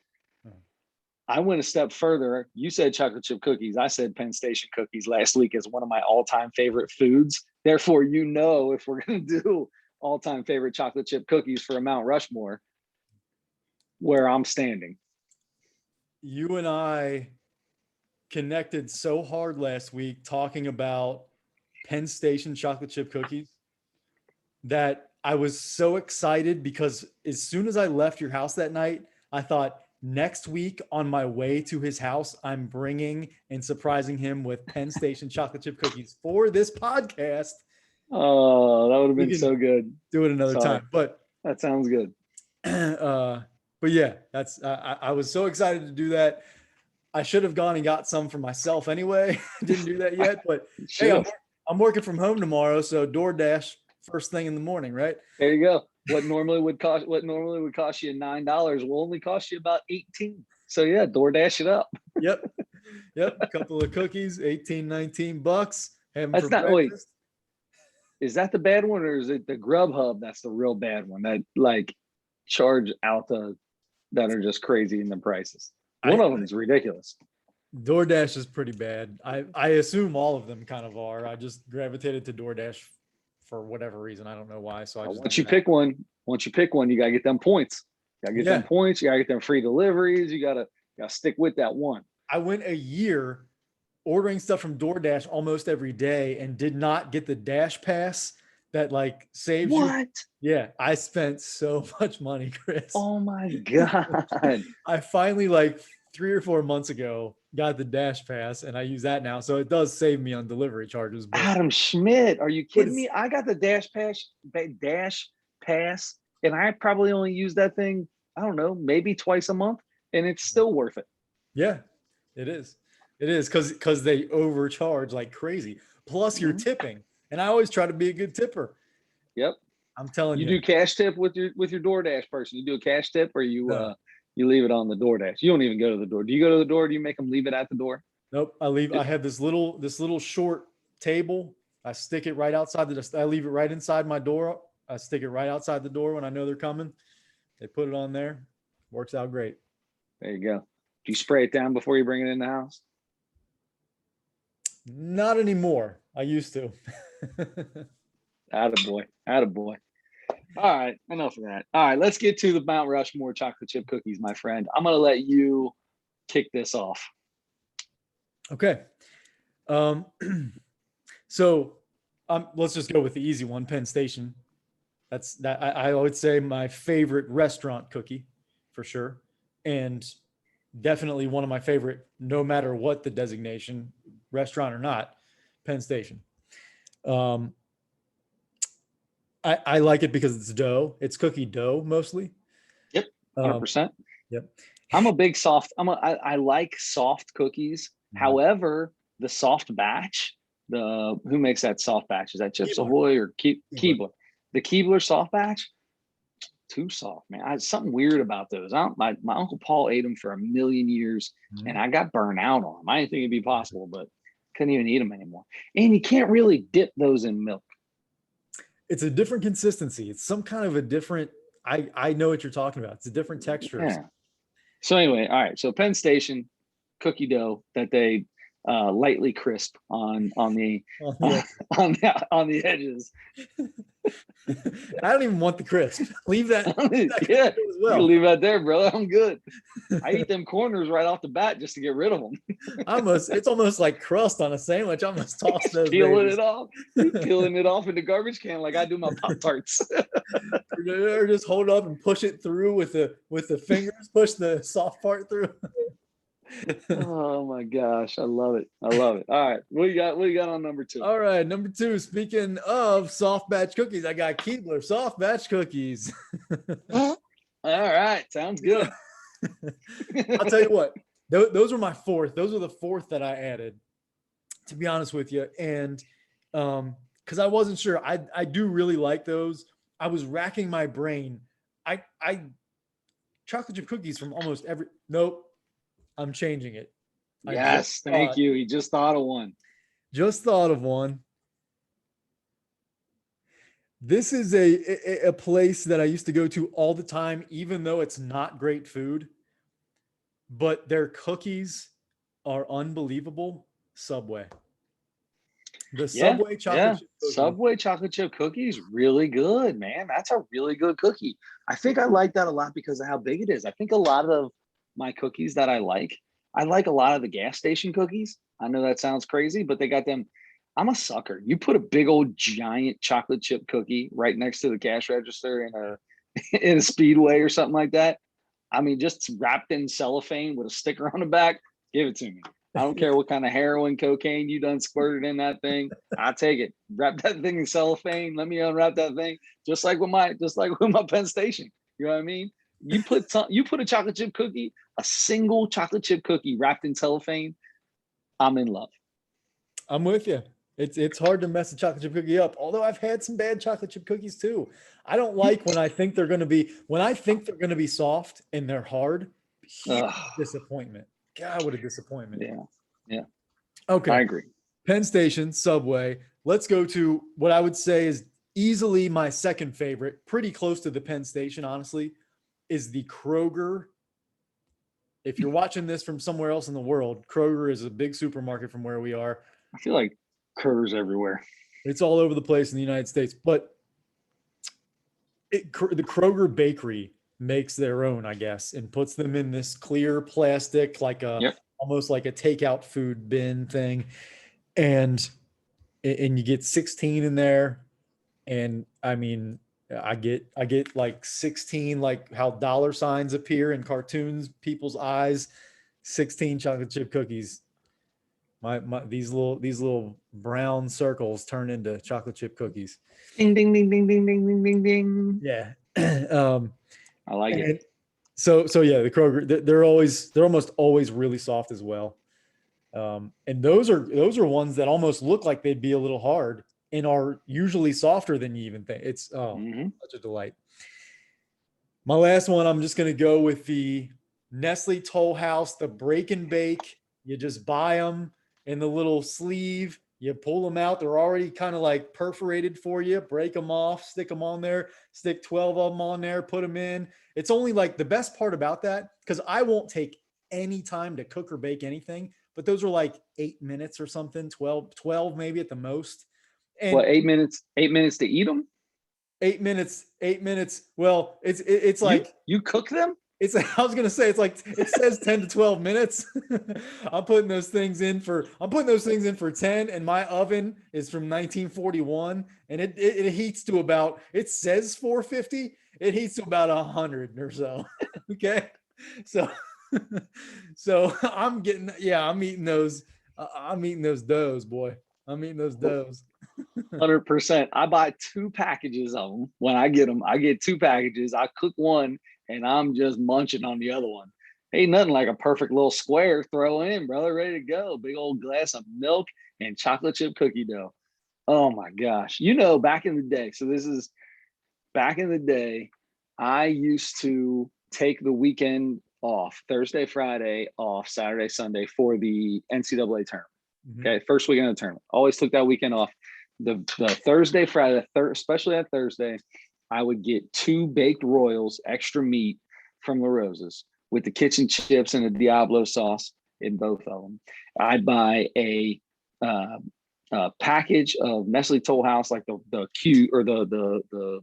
Speaker 1: I went a step further. You said chocolate chip cookies. I said Penn Station cookies last week as one of my all-time favorite foods. Therefore, if we're going to do all-time favorite chocolate chip cookies for a Mount Rushmore, where I'm standing.
Speaker 2: You and I connected so hard last week talking about Penn Station chocolate chip cookies that I was so excited because as soon as I left your house that night, I thought, next week on my way to his house, I'm bringing and surprising him with Penn Station chocolate chip cookies for this podcast.
Speaker 1: Oh, that would have been so good.
Speaker 2: Do it another time, but
Speaker 1: that sounds good.
Speaker 2: But yeah, I was so excited to do that. I should have gone and got some for myself anyway. Didn't do that yet, but hey, I'm working from home tomorrow, so DoorDash first thing in the morning, right?
Speaker 1: There you go. What normally would cost you $9 will only cost you about $18. So yeah, DoorDash it up.
Speaker 2: Yep. A couple of cookies, $18-$19.
Speaker 1: That's not wait. Is that the bad one, or is it the Grubhub that's the real bad one that like charge out that are just crazy in the prices? One of them is ridiculous.
Speaker 2: DoorDash is pretty bad. I assume all of them kind of are. I just gravitated to DoorDash for whatever reason. I don't know why. So
Speaker 1: once you pick one, you gotta get them points. You gotta get them points. You gotta get them free deliveries. You gotta stick with that one.
Speaker 2: I went a year ordering stuff from DoorDash almost every day and did not get the Dash Pass that like saves you. Yeah, I spent so much money, Chris.
Speaker 1: Oh my God.
Speaker 2: I finally, like 3 or 4 months ago, got the Dash Pass and I use that now. So it does save me on delivery charges. But
Speaker 1: Adam Schmidt, are you kidding me? I got the Dash Pass, and I probably only use that thing, I don't know, maybe twice a month, and it's still worth it.
Speaker 2: Yeah, it is. It is because they overcharge like crazy. Plus you're tipping. And I always try to be a good tipper.
Speaker 1: Yep.
Speaker 2: I'm telling you.
Speaker 1: You do cash tip with your DoorDash person. You do a cash tip, or you leave it on the DoorDash. You don't even go to the door. Do you go to the door? Do you make them leave it at the door?
Speaker 2: Nope. I have this little short table. I stick it right outside I leave it right inside my door. I stick it right outside the door when I know they're coming. They put it on there. Works out great.
Speaker 1: There you go. Do you spray it down before you bring it in the house?
Speaker 2: Not anymore. I used to.
Speaker 1: Attaboy. All right, enough of that. All right, let's get to the Mount Rushmore chocolate chip cookies, my friend. I'm going to let you kick this off.
Speaker 2: Okay. So let's just go with the easy one, Penn Station. I would say my favorite restaurant cookie for sure. And definitely one of my favorite, no matter what the designation, restaurant or not, Penn Station. I like it because it's dough. It's cookie dough mostly.
Speaker 1: Yep, 100%.
Speaker 2: Yep.
Speaker 1: I'm a big I like soft cookies. Mm-hmm. However, the soft batch, who makes that soft batch? Is that Chips Ahoy or Keebler? The Keebler soft batch, too soft, man. Something weird about those. My Uncle Paul ate them for a million years, and I got burned out on them. I didn't think it'd be possible, but couldn't even eat them anymore. And you can't really dip those in milk.
Speaker 2: It's a different consistency. It's some kind of a different, I know what you're talking about. It's a different texture.
Speaker 1: Yeah. So anyway, all right. So Penn Station cookie dough that they lightly crisp on the edges.
Speaker 2: I don't even want the crisp. Leave that
Speaker 1: Yeah,
Speaker 2: as
Speaker 1: you
Speaker 2: well.
Speaker 1: can leave that there, brother. I'm good. I eat them corners right off the bat just to get rid of them.
Speaker 2: It's almost like crust on a sandwich. I almost toss those
Speaker 1: Peeling
Speaker 2: babies.
Speaker 1: it off. You peeling it off in the garbage can like I do my Pop-Tarts.
Speaker 2: Or just hold up and push it through with the fingers, push the soft part through.
Speaker 1: Oh my gosh, I love it. I love it. All right, what you got on number 2?
Speaker 2: All right, number 2. Speaking of soft batch cookies, I got Keebler soft batch cookies.
Speaker 1: All right, sounds good.
Speaker 2: I'll tell you what, those were my fourth. Those are the fourth that I added, to be honest with you. And because I wasn't sure, I do really like those. I was racking my brain. I chocolate chip cookies from almost every. Nope, I'm changing it.
Speaker 1: Yes, thank you. He just thought of one.
Speaker 2: Just thought of one. This is a place that I used to go to all the time, even though it's not great food, but their cookies are unbelievable. Subway. The Subway chocolate chip cookie.
Speaker 1: Subway chocolate chip cookies, really good, man. That's a really good cookie. I think I like that a lot because of how big it is. I think a lot of my cookies that I like a lot of the gas station cookies. I know that sounds crazy, but they got them. I'm a sucker. You put a big old giant chocolate chip cookie right next to the cash register in a in a Speedway or something like that. I mean, just wrapped in cellophane with a sticker on the back. Give it to me. I don't care what kind of heroin, cocaine you done squirted in that thing. I take it. Wrap that thing in cellophane. Let me unwrap that thing. Just like with my Penn Station. You know what I mean? You put a chocolate chip cookie, a single chocolate chip cookie wrapped in cellophane. I'm in love.
Speaker 2: I'm with you. It's hard to mess a chocolate chip cookie up. Although I've had some bad chocolate chip cookies too. I don't like when I think they're going to be soft and they're hard. Huge disappointment. God, what a disappointment.
Speaker 1: Yeah.
Speaker 2: Okay.
Speaker 1: I agree.
Speaker 2: Penn Station, Subway. Let's go to what I would say is easily my second favorite, pretty close to the Penn Station, honestly, is the Kroger. If you're watching this from somewhere else in the world, Kroger is a big supermarket from where we are.
Speaker 1: I feel like Kroger's everywhere.
Speaker 2: It's all over the place in the United States, but the Kroger bakery makes their own, I guess, and puts them in this clear plastic, like almost like a takeout food bin thing. And you get 16 in there. And I mean, I get like 16, like how dollar signs appear in cartoons, people's eyes, 16 chocolate chip cookies. These little brown circles turn into chocolate chip cookies.
Speaker 1: Ding, ding, ding, ding, ding, ding, ding, ding, ding.
Speaker 2: Yeah.
Speaker 1: I like it.
Speaker 2: So yeah, the Kroger, they're almost always really soft as well. And those are ones that almost look like they'd be a little hard and are usually softer than you even think. It's such a delight. My last one, I'm just going to go with the Nestle Toll House, the break and bake. You just buy them in the little sleeve. You pull them out. They're already kind of like perforated for you. Break them off, stick them on there, stick 12 of them on there, put them in. It's only like the best part about that, because I won't take any time to cook or bake anything, but those are like 8 minutes or something, 12 maybe at the most. And
Speaker 1: what, 8 minutes? 8 minutes to eat them?
Speaker 2: 8 minutes. Well, it's like
Speaker 1: you cook them.
Speaker 2: I was gonna say, it's like it says 10 to 12 minutes. I'm putting those things in for 10, and my oven is from 1941, and it heats to about, it says 450, it heats to about 100 or so. Okay, so I'm eating those. I'm eating those doughs, boy. I'm eating those doughs.
Speaker 1: 100%. I buy 2 packages of them. When I get them, I get 2 packages. I cook one and I'm just munching on the other one. Ain't nothing like a perfect little square throw in, brother. Ready to go. Big old glass of milk and chocolate chip cookie dough. Oh my gosh. Back in the day. So this is back in the day. I used to take the weekend off, Thursday, Friday off, Saturday, Sunday for the NCAA tournament. Okay. First weekend of the tournament. Always took that weekend off. The Thursday, Friday, especially that Thursday, I would get 2 baked Royals, extra meat from La Rosa's with the kitchen chips and the Diablo sauce in both of them. I'd buy a package of Nestle Toll House, like the Q or the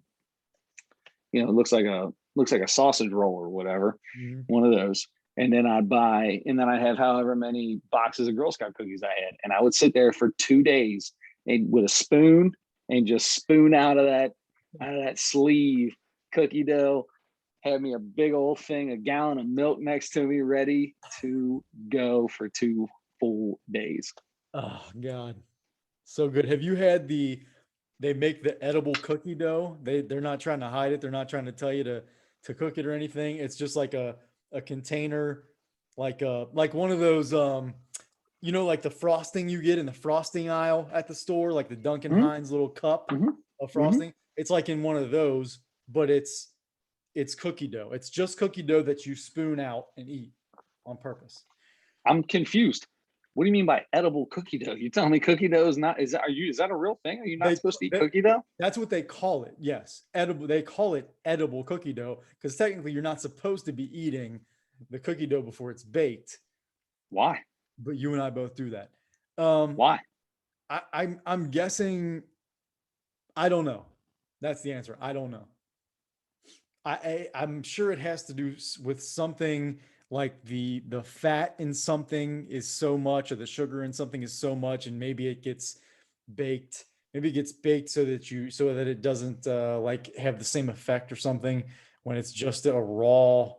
Speaker 1: it looks like a sausage roll or whatever, one of those. And then I'd have however many boxes of Girl Scout cookies I had. And I would sit there for 2 days and with a spoon and just spoon out of that sleeve cookie dough, have me a big old thing, a gallon of milk next to me, ready to go for 2 full days.
Speaker 2: Oh God. So good. Have you had they make the edible cookie dough? They're not trying to hide it. They're not trying to tell you to cook it or anything. It's just like a container, like one of those like the frosting you get in the frosting aisle at the store, like the Duncan Hines little cup of frosting. It's like in one of those, but it's cookie dough. It's just cookie dough that you spoon out and eat on purpose.
Speaker 1: I'm confused. What do you mean by edible cookie dough? You telling me cookie dough is not? Is that a real thing? Are you not supposed to eat cookie dough?
Speaker 2: That's what they call it. Yes, edible. They call it edible cookie dough because technically you're not supposed to be eating the cookie dough before it's baked.
Speaker 1: Why?
Speaker 2: But you and I both do that.
Speaker 1: Why?
Speaker 2: I'm guessing. I don't know. That's the answer. I don't know. I'm sure it has to do with something like the fat in something is so much, or the sugar in something is so much, and maybe it gets baked. Maybe it gets baked so that it doesn't like have the same effect or something when it's just a raw.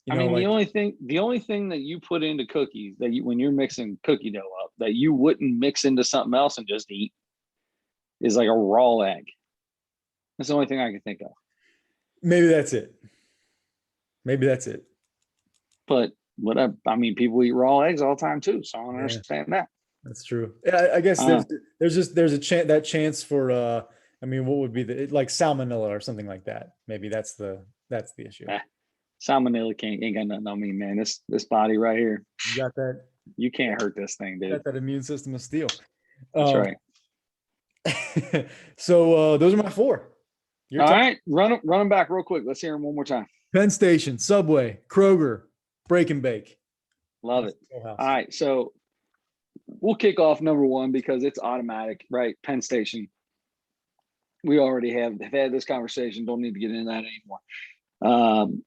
Speaker 1: The only thing that you put into cookies when you're mixing cookie dough up that you wouldn't mix into something else and just eat is like a raw egg. That's the only thing I can think of.
Speaker 2: Maybe that's it.
Speaker 1: But whatever. People eat raw eggs all the time too, so I don't understand that.
Speaker 2: That's true. Yeah, I guess there's a chance for what would be like salmonella or something like that. Maybe that's the issue.
Speaker 1: Salmonella ain't got nothing on me, man. This body right here.
Speaker 2: You got that.
Speaker 1: You can't hurt this thing, dude.
Speaker 2: You got that immune system of steel.
Speaker 1: That's right.
Speaker 2: So those are my 4.
Speaker 1: All right, run them back real quick. Let's hear them one more time.
Speaker 2: Penn Station, Subway, Kroger, Break and Bake.
Speaker 1: Love it. All right, so we'll kick off number 1 because it's automatic, right? Penn Station. We already have had this conversation. Don't need to get into that anymore.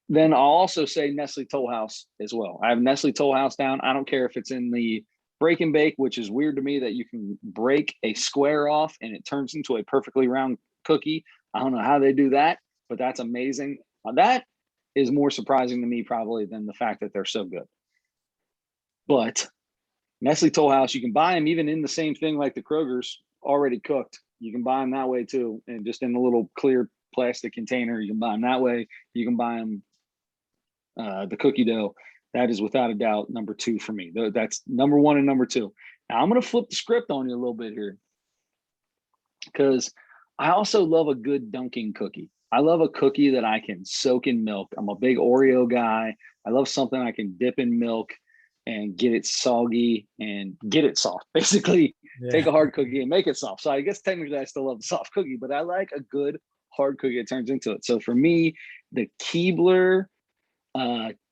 Speaker 1: Then I'll also say Nestle Toll House as well. I have Nestle Toll House down. I don't care if it's in the Break and Bake, which is weird to me that you can break a square off and it turns into a perfectly round cookie. I don't know how they do that, but that's amazing. That is more surprising to me probably than the fact that they're so good. But Nestle Toll House, you can buy them even in the same thing like the Kroger's already cooked. You can buy them that way too, and just in a little clear plastic container. You can buy them that way. You can buy them the cookie dough. That is without a doubt number 2 for me. That's number 1 and number 2. Now I'm going to flip the script on you a little bit here because I also love a good dunking cookie. I love a cookie that I can soak in milk. I'm a big Oreo guy. I love something I can dip in milk and get it soggy and get it soft. Basically, take a hard cookie and make it soft. So I guess technically I still love the soft cookie, but I like a good hard cookie that turns into it. So for me, the Keebler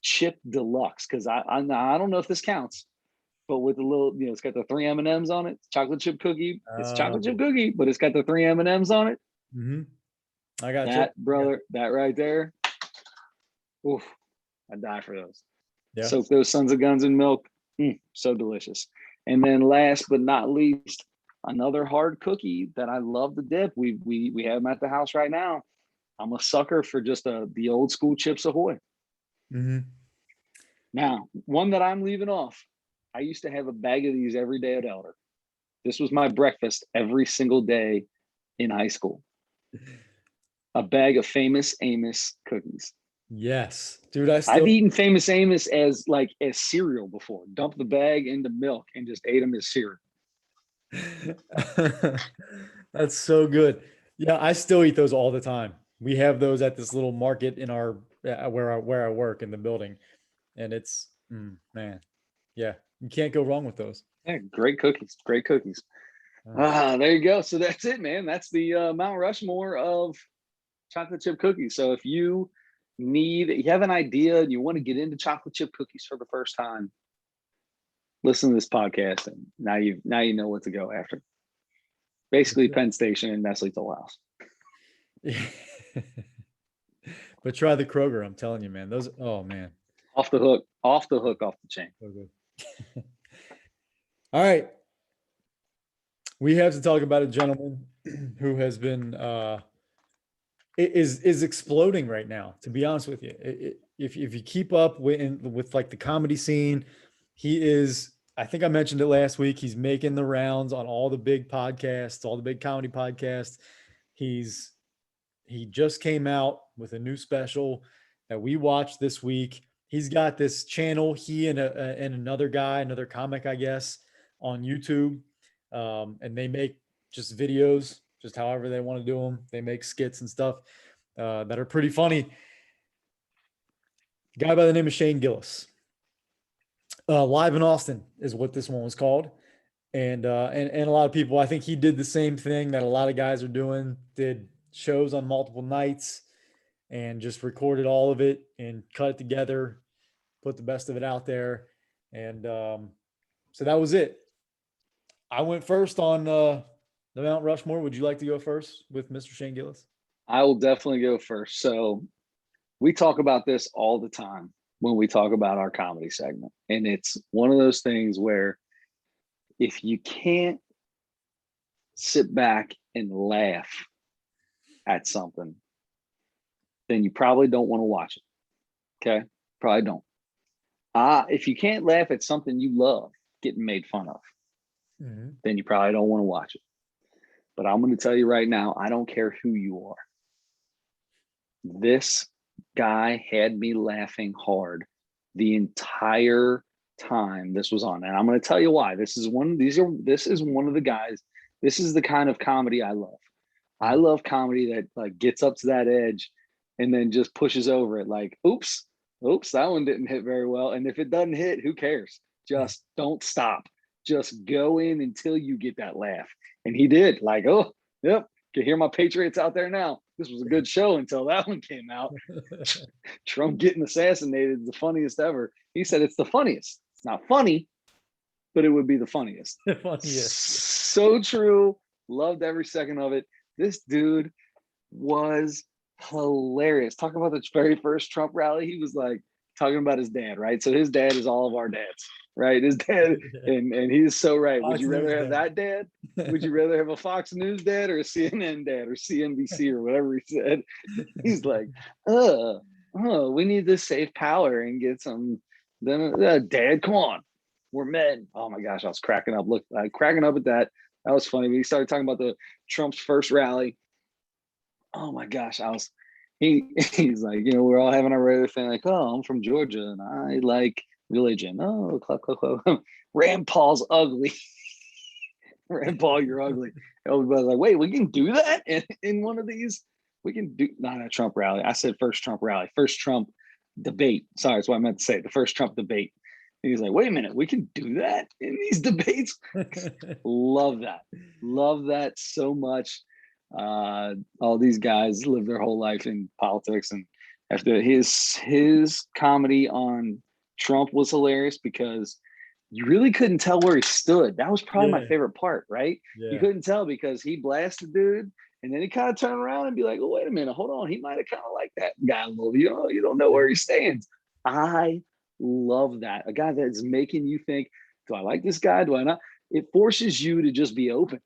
Speaker 1: chip deluxe, because I don't know if this counts, but with the little, it's got the 3 M&Ms on it, chocolate chip cookie. It's chocolate chip cookie, but it's got the 3 M&Ms on it. I got that, brother. That right there. Oof, I die for those. Yeah. Soak those sons of guns in milk. So delicious. And then last but not least, another hard cookie that I love to dip. We have them at the house right now. I'm a sucker for just the old school Chips Ahoy. Now, one that I'm leaving off, I used to have a bag of these every day at Elder. This was my breakfast every single day in high school. A bag of Famous Amos cookies.
Speaker 2: Yes, dude.
Speaker 1: I've eaten Famous Amos as cereal before. Dump the bag into milk and just ate them as cereal.
Speaker 2: That's so good. Yeah, I still eat those all the time. We have those at this little market in our where I work in the building, and it's man, yeah, you can't go wrong with those.
Speaker 1: Yeah, great cookies. There you go. So that's it, man. That's the Mount Rushmore of chocolate chip cookies. So if you have an idea and you want to get into chocolate chip cookies for the first time, listen to this podcast, and now you know what to go after. Basically, Penn Station and Nestle Toll House.
Speaker 2: Yeah. But try the Kroger. I'm telling you, man. Those. Oh man.
Speaker 1: Off the hook, off the chain.
Speaker 2: So good. All right. We have to talk about a gentleman who has been is exploding right now. To be honest with you, if you keep up with like the comedy scene, he is. I think I mentioned it last week. He's making the rounds on all the big podcasts, all the big comedy podcasts. He just came out with a new special that we watched this week. He's got this channel, he and another guy, another comic, I guess, on YouTube. And they make just videos, just however they want to do them. They make skits and stuff that are pretty funny. A guy by the name of Shane Gillis. Live in Austin is what this one was called. And a lot of people, I think he did the same thing that a lot of guys are doing, did shows on multiple nights and just recorded all of it and cut it together, put the best of it out there. And so that was it. I went first on the Mount Rushmore. Would you like to go first with Mr. Shane Gillis?
Speaker 1: I will definitely go first. So we talk about this all the time when we talk about our comedy segment. And it's one of those things where if you can't sit back and laugh at something, then you probably don't want to watch it. Okay? Probably don't. If you can't laugh at something you love getting made fun of, then you probably don't want to watch it. But I'm going to tell you right now, I don't care who you are. This guy had me laughing hard the entire time this was on. And I'm going to tell you why. This is one of the guys. This is the kind of comedy I love. I love comedy that like gets up to that edge and then just pushes over it. Like, oops, that one didn't hit very well. And if it doesn't hit, who cares? Just don't stop. Just go in until you get that laugh. And he did. Like, oh, yep, can hear my Patriots out there now. This was a good show until that one came out. Trump getting assassinated is the funniest ever. He said it's the funniest. It's not funny, but it would be the funniest.
Speaker 2: The funniest.
Speaker 1: So true. Loved every second of it. This dude was hilarious. Talking about the very first Trump rally, he was like talking about his dad, right? So his dad is all of our dads, right? His dad, and he's so right. Would you rather have that dad? Would you rather have a Fox News dad or a CNN dad or CNBC or whatever he said? He's like, we need to save power and get some. Then dad, come on, we're men. Oh my gosh, I was cracking up. Look, cracking up at that. That was funny. We started talking about the Trump's first rally. Oh my gosh, he's like, we're all having our regular thing, like, oh, I'm from Georgia and I like religion. Oh, cluck. Rand Paul's ugly. Rand Paul, you're ugly. Everybody's like, wait, we can do that in one of these? We can do not a Trump rally. I said first Trump rally, first Trump debate. Sorry, that's what I meant to say. The first Trump debate. And he's like, wait a minute, we can do that in these debates. Love that so much. All these guys live their whole life in politics, and after his comedy on Trump was hilarious because you really couldn't tell where he stood. That was probably my favorite part, right? Yeah. You couldn't tell because he blasted dude, and then he kind of turned around and be like, oh, wait a minute, hold on. He might have kind of liked that guy a little. You don't know where he stands. I love that. A guy that's making you think, do I like this guy? Do I not? It forces you to just be open.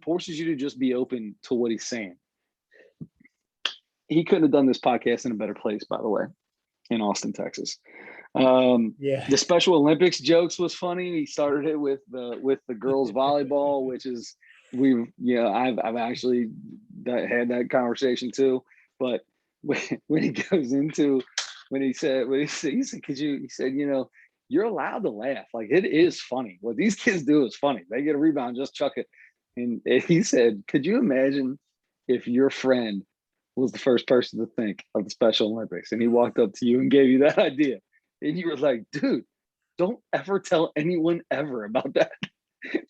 Speaker 1: Forces you to just be open to what he's saying. He couldn't have done this podcast in a better place, by the way, in Austin, Texas. The Special Olympics jokes was funny. He started it with the girls volleyball, which is I've actually had that conversation too. But when he goes into he said, you're allowed to laugh. Like, it is funny. What these kids do is funny. They get a rebound, just chuck it. And he said, could you imagine if your friend was the first person to think of the Special Olympics and he walked up to you and gave you that idea? And you were like, dude, don't ever tell anyone ever about that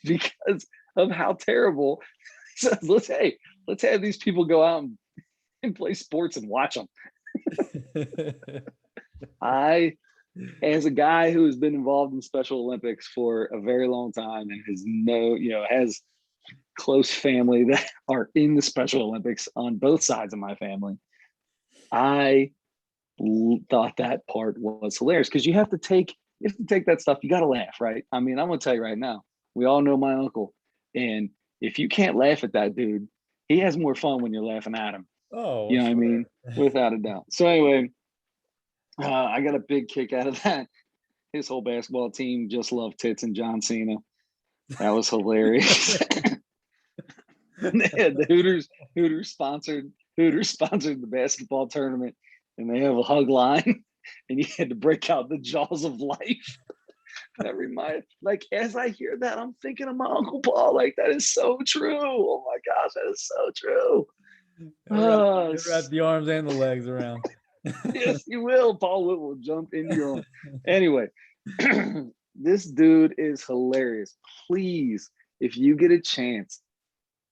Speaker 1: because of how terrible. So let's have these people go out and play sports and watch them. I as a guy who has been involved in Special Olympics for a very long time and has close family that are in the Special Olympics on both sides of my family, I thought that part was hilarious because you have to take that stuff. You got to laugh, right? I mean, I'm gonna tell you right now, we all know my uncle, and if you can't laugh at that dude, he has more fun when you're laughing at him.
Speaker 2: Oh,
Speaker 1: You know
Speaker 2: sure.
Speaker 1: what I mean? Without a doubt. So anyway, I got a big kick out of that. His whole basketball team just loved Tits and John Cena. That was hilarious. The Hooters sponsored the basketball tournament, and they have a hug line, and you had to break out the jaws of life. That reminds, like, as I hear that, I'm thinking of my Uncle Paul. Like, that is so true. Oh my gosh, that is so true.
Speaker 2: Wrap the arms and the legs around.
Speaker 1: Yes, you will. Paul will jump into your arm. Anyway, this dude is hilarious. Please, if you get a chance,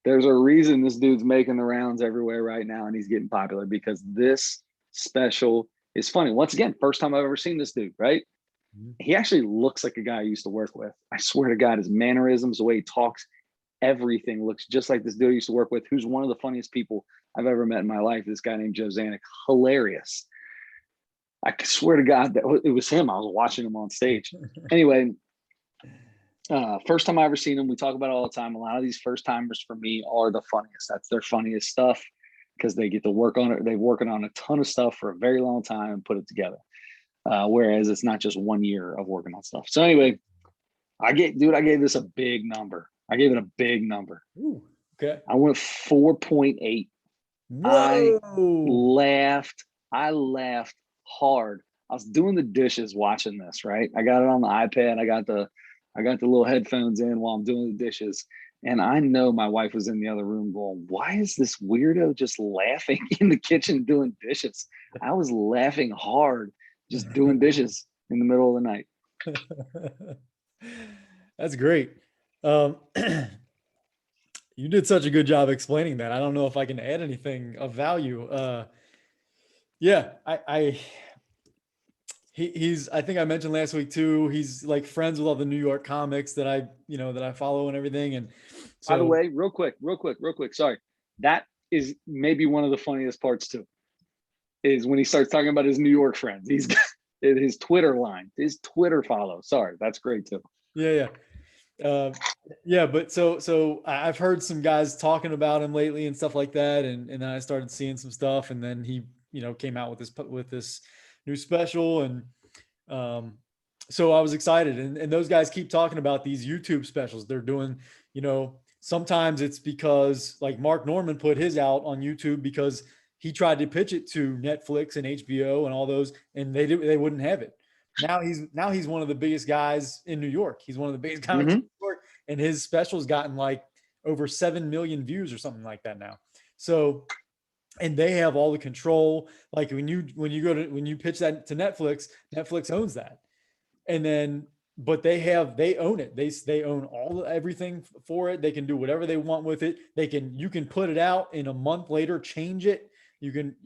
Speaker 1: there's a reason this dude's making the rounds everywhere right now, and he's getting popular because this special is funny. Once again, first time I've ever seen this dude, right? He actually looks like a guy I used to work with. I swear to God, his mannerisms, the way he talks, everything looks just like this dude I used to work with, who's one of the funniest people I've ever met in my life. This guy named Joe Zanuck. Hilarious. I swear to God that it was him. I was watching him on stage. Anyway, first time I ever seen him. We talk about it all the time. A lot of these first timers for me are the funniest. That's their funniest stuff because they get to work on it. They're working on a ton of stuff for a very long time and put it together. Whereas it's not just 1 year of working on stuff. So anyway, I gave this a big number. I gave it a big number.
Speaker 2: Ooh, okay.
Speaker 1: I went 4.8.
Speaker 2: Whoa.
Speaker 1: I laughed hard. I was doing the dishes watching this, right? I got it on the iPad. I got the little headphones in while I'm doing the dishes. And I know my wife was in the other room going, why is this weirdo just laughing in the kitchen doing dishes? I was laughing hard just doing dishes in the middle of the night.
Speaker 2: That's great. You did such a good job explaining that. I don't know if I can add anything of value. Yeah, he's, I think I mentioned last week too, he's like friends with all the New York comics that I follow and everything. And so,
Speaker 1: by the way, real quick. Sorry. That is maybe one of the funniest parts too, is when he starts talking about his New York friends. He's got his Twitter line, his Twitter follow. Sorry. That's great too.
Speaker 2: Yeah. Yeah, but so I've heard some guys talking about him lately and stuff like that, and then I started seeing some stuff, and then he came out with this new special, and so I was excited, and those guys keep talking about these YouTube specials they're doing. Sometimes it's because like Mark Norman put his out on YouTube because he tried to pitch it to Netflix and HBO and all those, and they wouldn't have it. Now he's one of the biggest guys in New York. He's one of the biggest comics in New York, and his special's gotten like over 7 million views or something like that now. So, and they have all the control. Like when you pitch that to Netflix, Netflix owns that, and then but they own it. They own everything for it. They can do whatever they want with it. You can put it out in a month later, change it. You can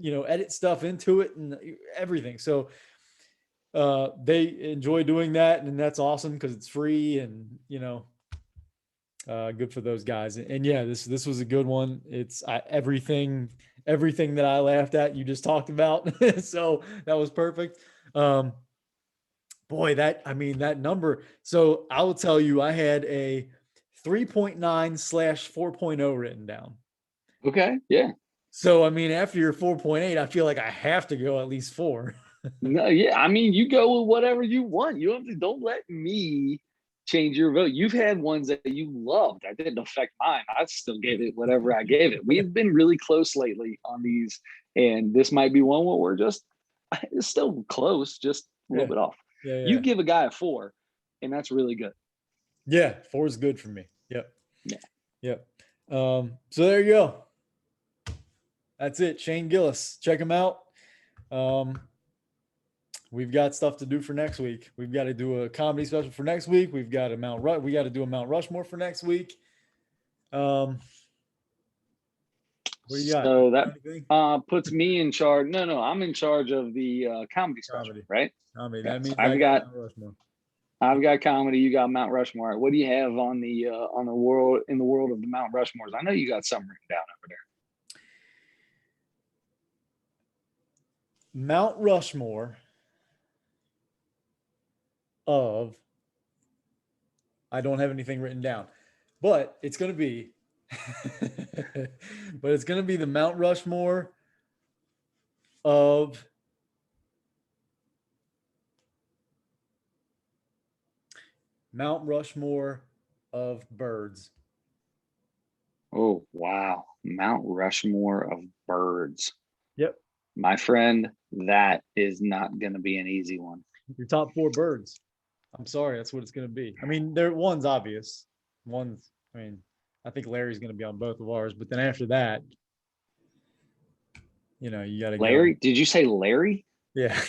Speaker 2: edit stuff into it and everything. So they enjoy doing that, and that's awesome because it's free, and good for those guys. And yeah, this was a good one. It's everything that I laughed at you just talked about. So that was perfect. Boy, that number. So I will tell you, I had a 3.9/4.0 written down.
Speaker 1: Okay. Yeah.
Speaker 2: So, after your 4.8, I feel like I have to go at least 4.
Speaker 1: No, yeah. You go with whatever you want. Don't let me change your vote. You've had ones that you loved. That didn't affect mine. I still gave it whatever I gave it. We've been really close lately on these, and this might be one where it's still close, just a little bit off.
Speaker 2: Yeah.
Speaker 1: You give a guy a 4, and that's really good.
Speaker 2: Yeah, 4 is good for me. Yep.
Speaker 1: Yeah.
Speaker 2: Yep. So there you go. That's it. Shane Gillis. Check him out. We've got stuff to do for next week. We've got to do a comedy special for next week. We've got we got to do a Mount Rushmore for next week. What What do you got?
Speaker 1: So that
Speaker 2: Anything?
Speaker 1: puts me in charge. No, I'm in charge of the comedy special,
Speaker 2: Comedy.
Speaker 1: right?
Speaker 2: Comedy. That
Speaker 1: Yes,
Speaker 2: means I got Mount Rushmore.
Speaker 1: I've got comedy. You got Mount Rushmore. What do you have on the world in the world of the Mount Rushmores? I know you got something written down over there.
Speaker 2: Mount Rushmore of, I don't have anything written down, but it's going to be, but it's going to be the Mount Rushmore of birds.
Speaker 1: Oh wow, Mount Rushmore of birds.
Speaker 2: Yep.
Speaker 1: My friend, that is not going to be an easy one.
Speaker 2: Your top 4 birds. I'm sorry, that's what it's going to be. I mean, one's obvious. I think Larry's going to be on both of ours, but then after that, you got to go.
Speaker 1: Larry? Did you say Larry?
Speaker 2: Yeah.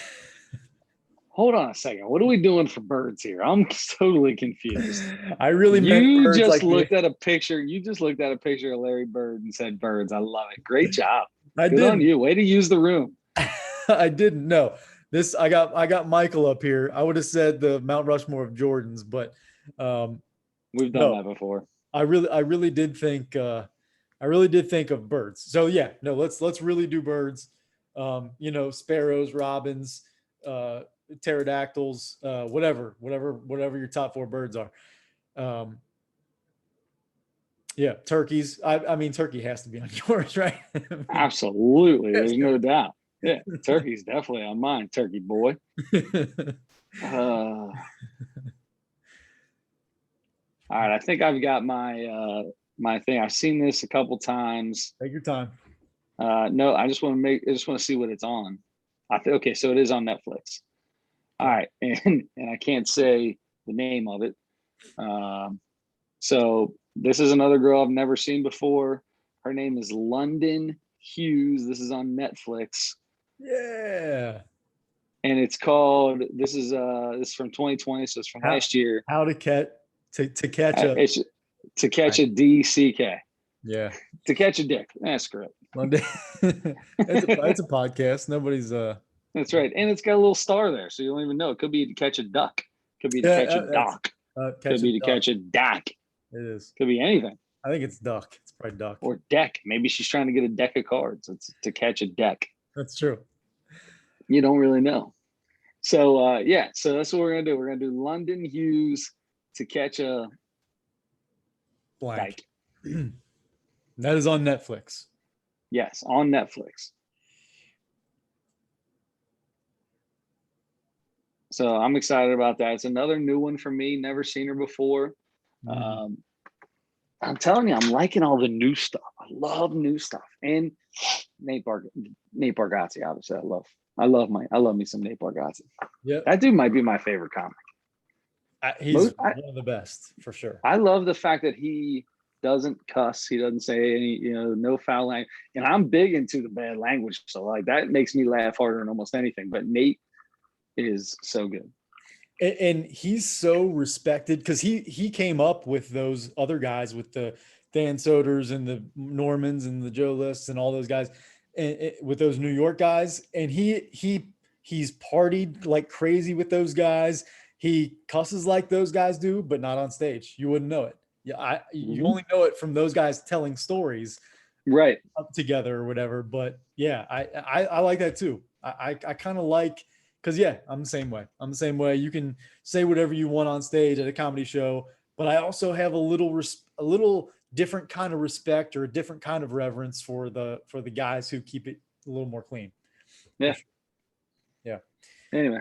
Speaker 1: Hold on a second. What are we doing for birds here? I'm totally confused.
Speaker 2: I really meant
Speaker 1: You
Speaker 2: birds.
Speaker 1: just looked at a picture. You just looked at a picture of Larry Bird and said birds. I love it. Great job. Good on you. Way to use the room.
Speaker 2: I didn't know this. I got Michael up here. I would have said the Mount Rushmore of Jordans, but
Speaker 1: we've done that before.
Speaker 2: I really did think of birds. So yeah, no, let's really do birds. Sparrows, robins, pterodactyls, whatever your top 4 birds are. Yeah, turkeys. I mean, turkey has to be on yours, right?
Speaker 1: Absolutely. There's no doubt. Yeah, turkey's definitely on mine, turkey boy. All right, I think I've got my my thing. I've seen this a couple times.
Speaker 2: Take your time.
Speaker 1: No, I just want to see what it's on. Okay, so it is on Netflix. All right, and I can't say the name of it. So this is another girl I've never seen before. Her name is London Hughes. This is on Netflix.
Speaker 2: Yeah.
Speaker 1: And it's called. This is from 2020, so it's from last year.
Speaker 2: How to catch a
Speaker 1: DCK.
Speaker 2: Yeah.
Speaker 1: To catch a dick. Screw it.
Speaker 2: London. it's a podcast. Nobody's
Speaker 1: That's right. And it's got a little star there, so you don't even know. It could be to catch a duck. Could be to catch a dock. Could be to catch a dock.
Speaker 2: It is.
Speaker 1: Could be anything.
Speaker 2: I think it's duck. It's probably duck.
Speaker 1: Or deck. Maybe she's trying to get a deck of cards. It's to catch a deck.
Speaker 2: That's true.
Speaker 1: You don't really know. So so that's what we're gonna do. We're gonna do London Hughes to catch a
Speaker 2: blank. That is on Netflix.
Speaker 1: Yes, on Netflix. So I'm excited about that. It's another new one for me. Never seen her before. I'm telling you, I'm liking all the new stuff. I love new stuff. And Nate Bargatze, obviously. I love me some Nate Bargatze.
Speaker 2: Yeah,
Speaker 1: that dude might be my favorite comic.
Speaker 2: He's one of the best for sure.
Speaker 1: I love the fact that he doesn't cuss. He doesn't say any, no foul language. And I'm big into the bad language, so like that makes me laugh harder than almost anything. But Nate is so good.
Speaker 2: And he's so respected because he came up with those other guys, with the Dan Soders and the Normans and the Joe Lists and all those guys, and with those New York guys. And he's partied like crazy with those guys. He cusses like those guys do, but not on stage. You wouldn't know it. Yeah, you only know it from those guys telling stories,
Speaker 1: right,
Speaker 2: up together or whatever. But yeah, I like that too. I kind of like. Because, yeah, I'm the same way. You can say whatever you want on stage at a comedy show, but I also have a little different kind of respect or a different kind of reverence for the guys who keep it a little more clean.
Speaker 1: Yeah.
Speaker 2: Sure. Yeah.
Speaker 1: Anyway.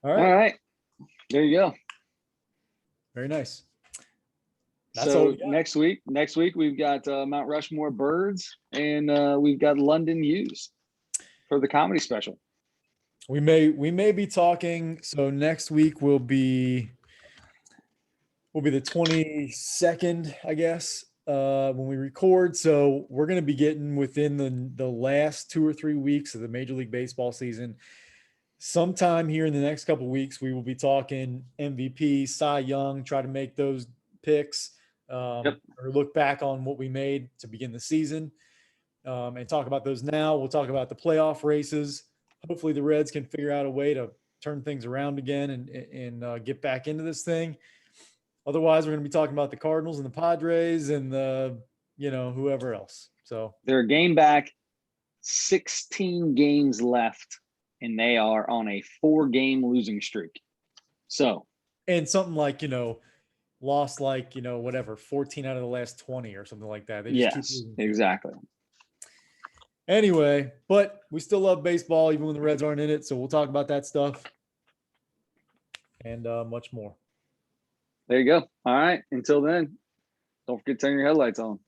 Speaker 2: All
Speaker 1: right. There you go.
Speaker 2: Very nice.
Speaker 1: So next week we've got Mount Rushmore birds, and we've got London Hughes for the comedy special.
Speaker 2: We may be talking. So next week will be the 22nd, I guess, when we record. So we're going to be getting within the last 2 or 3 weeks of the Major League Baseball season. Sometime here in the next couple of weeks, we will be talking MVP, Cy Young, try to make those picks, or look back on what we made to begin the season. and talk about those now. We'll talk about the playoff races. Hopefully the Reds can figure out a way to turn things around again and get back into this thing. Otherwise, we're going to be talking about the Cardinals and the Padres and whoever else. So
Speaker 1: they're a game back, 16 games left, and they are on a 4-game losing streak. So,
Speaker 2: and something like, lost like, whatever, 14 out of the last 20 or something like that. They just keep
Speaker 1: yes,
Speaker 2: losing.
Speaker 1: exactly.
Speaker 2: Anyway, but we still love baseball even when the Reds aren't in it. So we'll talk about that stuff and much more.
Speaker 1: There you go. All right. Until then, don't forget to turn your headlights on.